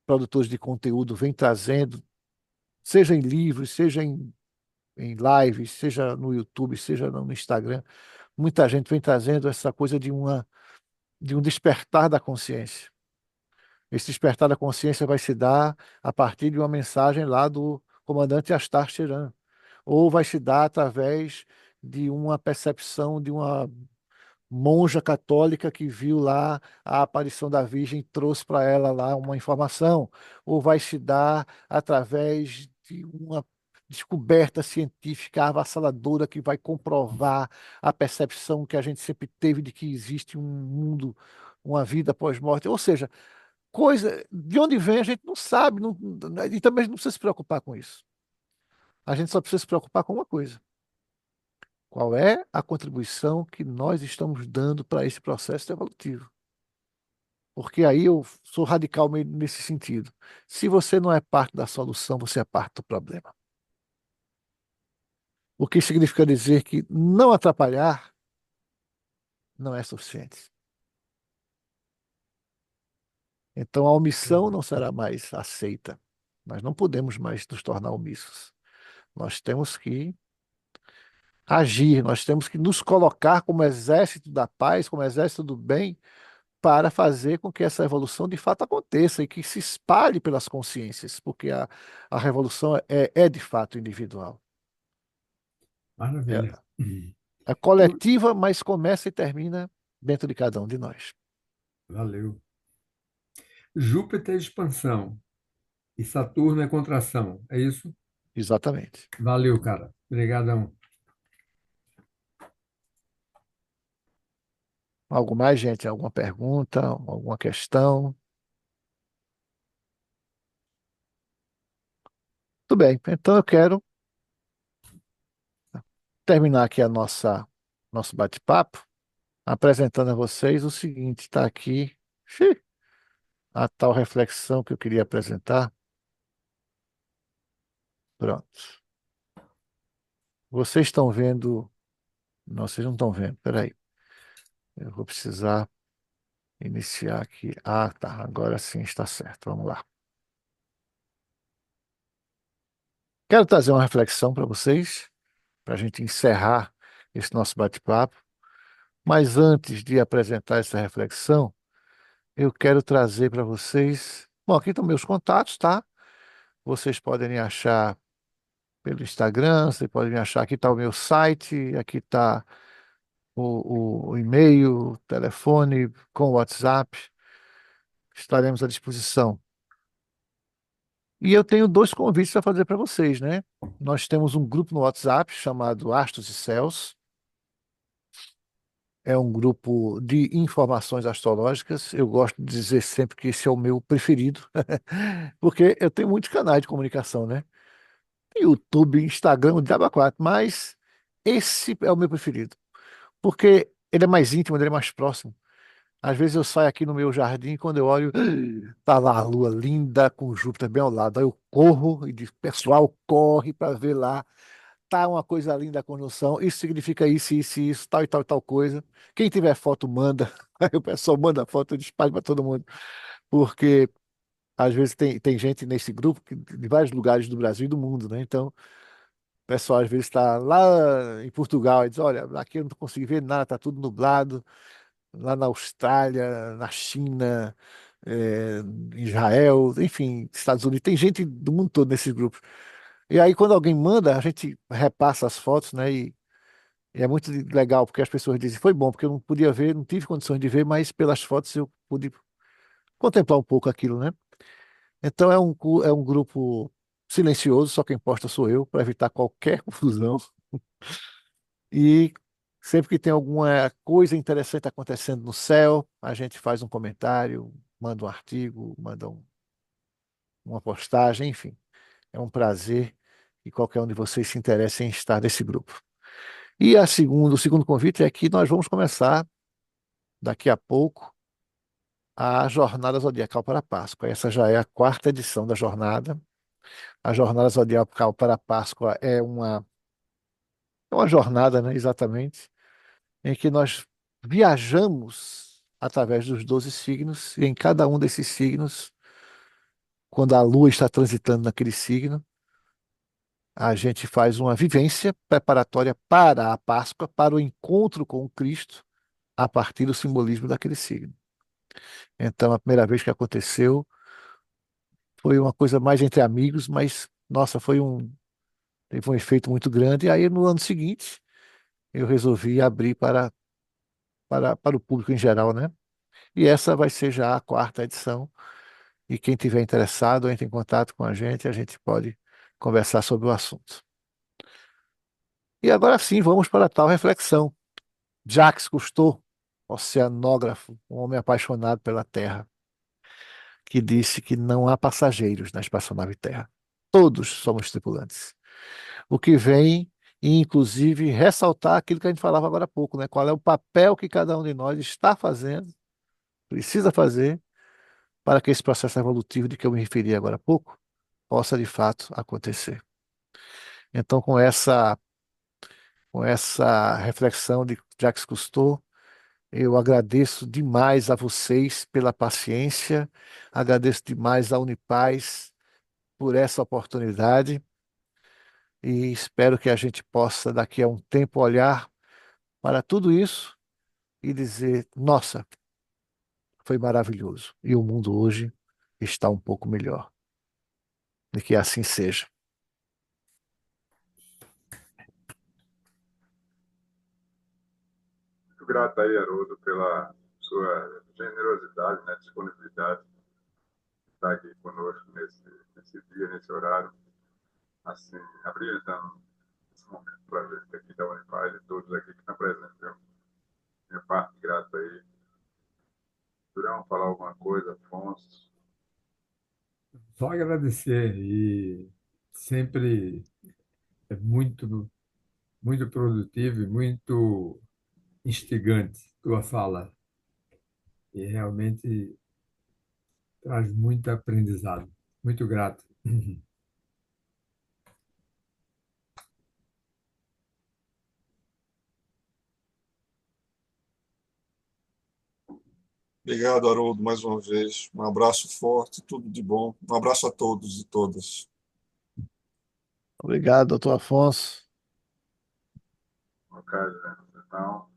Speaker 1: produtores de conteúdo vêm trazendo, seja em livros, seja em lives, seja no YouTube, seja no Instagram, muita gente vem trazendo essa coisa de um despertar da consciência. Esse despertar da consciência vai se dar a partir de uma mensagem lá do comandante Astar Sheran, ou vai se dar através de uma percepção de uma monja católica que viu lá a aparição da Virgem e trouxe para ela lá uma informação, ou vai se dar através de uma descoberta científica avassaladora que vai comprovar a percepção que a gente sempre teve de que existe um mundo, uma vida pós-morte. Ou seja, coisa de onde vem a gente não sabe, e também não precisa se preocupar com isso. A gente só precisa se preocupar com uma coisa: qual é a contribuição que nós estamos dando para esse processo evolutivo? Porque aí eu sou radical nesse sentido. Se você não é parte da solução, você é parte do problema. O que significa dizer que não atrapalhar não é suficiente. Então a omissão não será mais aceita. Nós não podemos mais nos tornar omissos. Nós temos que agir, nós temos que nos colocar como exército da paz, como exército do bem, para fazer com que essa evolução de fato aconteça e que se espalhe pelas consciências, porque a revolução é de fato individual. É,
Speaker 4: Maravilha.
Speaker 1: é coletiva, mas começa e termina dentro de cada um de nós.
Speaker 4: Valeu. Júpiter é expansão e Saturno é contração. É isso?
Speaker 1: Exatamente.
Speaker 4: Valeu, cara. Obrigadão.
Speaker 1: Algo mais, gente? Alguma pergunta? Alguma questão? Tudo bem. Então eu quero terminar aqui nosso bate-papo apresentando a vocês o seguinte. Está aqui a tal reflexão que eu queria apresentar. Pronto. Vocês estão vendo? Não, vocês não estão vendo. Peraí. Eu vou precisar iniciar aqui. Ah, tá. Agora sim está certo. Vamos lá. Quero trazer uma reflexão para vocês, para a gente encerrar esse nosso bate-papo. Mas antes de apresentar essa reflexão, eu quero trazer para vocês. Bom, aqui estão meus contatos, tá? Vocês podem me achar pelo Instagram, vocês podem me achar. Aqui está o meu site, aqui está o e-mail, o telefone com o WhatsApp. Estaremos à disposição. E eu tenho dois convites para fazer para vocês, né? Nós temos um grupo no WhatsApp chamado Astros e Céus. É um grupo de informações astrológicas. Eu gosto de dizer sempre que esse é o meu preferido, porque eu tenho muitos canais de comunicação, né? YouTube, Instagram, o diabo a quatro, mas esse é o meu preferido, porque ele é mais íntimo, ele é mais próximo. Às vezes eu saio aqui no meu jardim e quando eu olho, tá lá a lua linda com Júpiter bem ao lado. Aí eu corro e digo, pessoal, corre para ver lá. Tá uma coisa linda a conjunção. Isso significa isso, tal e tal e tal coisa. Quem tiver foto, manda. Aí o pessoal manda foto, eu disparo para todo mundo. Porque às vezes tem gente nesse grupo de vários lugares do Brasil e do mundo, né? Então, o pessoal às vezes está lá em Portugal e diz, olha, aqui eu não consigo ver nada, tá tudo nublado lá na Austrália, na China, em Israel, enfim, Estados Unidos, tem gente do mundo todo nesses grupos. E aí, quando alguém manda, a gente repassa as fotos, né? E é muito legal, porque as pessoas dizem, foi bom, porque eu não podia ver, não tive condições de ver, mas pelas fotos eu pude contemplar um pouco aquilo, né? Então é um grupo silencioso, só quem posta sou eu, para evitar qualquer confusão. E sempre que tem alguma coisa interessante acontecendo no céu, a gente faz um comentário, manda um artigo, uma postagem, enfim. É um prazer que qualquer um de vocês se interesse em estar nesse grupo. E o segundo convite é que nós vamos começar daqui a pouco a Jornada Zodiacal para a Páscoa. Essa já é a quarta edição da jornada. A Jornada Zodiacal para a Páscoa é uma jornada, né, exatamente, em que nós viajamos através dos 12 signos, e em cada um desses signos, quando a Lua está transitando naquele signo, a gente faz uma vivência preparatória para a Páscoa, para o encontro com o Cristo, a partir do simbolismo daquele signo. Então, a primeira vez que aconteceu foi uma coisa mais entre amigos, mas, nossa, teve um efeito muito grande. E aí, no ano seguinte, eu resolvi abrir para o público em geral, né? E essa vai ser já a quarta edição. E quem tiver interessado, entre em contato com a gente pode conversar sobre o assunto. E agora sim, vamos para a tal reflexão. Jacques Cousteau, oceanógrafo, um homem apaixonado pela Terra, que disse que não há passageiros na espaçonave Terra. Todos somos tripulantes. O que vem, inclusive, ressaltar aquilo que a gente falava agora há pouco, né? Qual é o papel que cada um de nós está fazendo, precisa fazer, para que esse processo evolutivo de que eu me referi agora há pouco possa de fato acontecer. Então, com essa reflexão de Jacques Cousteau, eu agradeço demais a vocês pela paciência, agradeço demais à Unipaz por essa oportunidade e espero que a gente possa, daqui a um tempo, olhar para tudo isso e dizer: nossa, foi maravilhoso. E o mundo hoje está um pouco melhor. E que assim seja.
Speaker 2: Muito grato aí, Haroldo, pela sua generosidade, né, disponibilidade de estar aqui conosco nesse dia, nesse horário, assim, abrilhantando esse momento para ver aqui da Unipaz e todos aqui que estão presentes. Viu? Minha parte grata aí. Durão, falar alguma coisa, Afonso?
Speaker 4: Só agradecer e sempre é muito produtivo e muito instigante tua fala. E realmente traz muito aprendizado. Muito grato.
Speaker 3: Obrigado, Haroldo, mais uma vez. Um abraço forte, tudo de bom. Um abraço a todos e todas.
Speaker 1: Obrigado, doutor Afonso.
Speaker 2: Ok, gente. Então,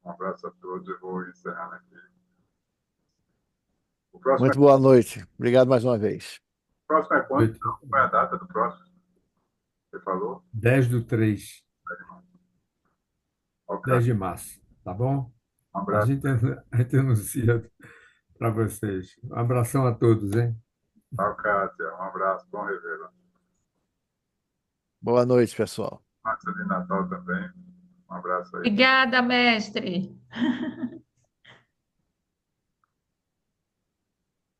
Speaker 2: um abraço a todos. Eu vou encerrando aqui.
Speaker 1: Muito boa noite. Obrigado mais uma vez.
Speaker 2: O próximo é quando?
Speaker 4: Noite.
Speaker 2: Então? Qual é a data do próximo? Você falou?
Speaker 4: 10/3,
Speaker 2: Ok.
Speaker 4: 10 de março, tá bom?
Speaker 2: Um
Speaker 4: A
Speaker 2: abraço.
Speaker 4: gente, a gente anuncia para vocês. Um abração a todos, hein?
Speaker 2: Tchau, Kátia. Um abraço, bom revê-la.
Speaker 1: Boa noite, pessoal.
Speaker 2: Márcia de Natal também. Um abraço aí.
Speaker 5: Obrigada, mestre.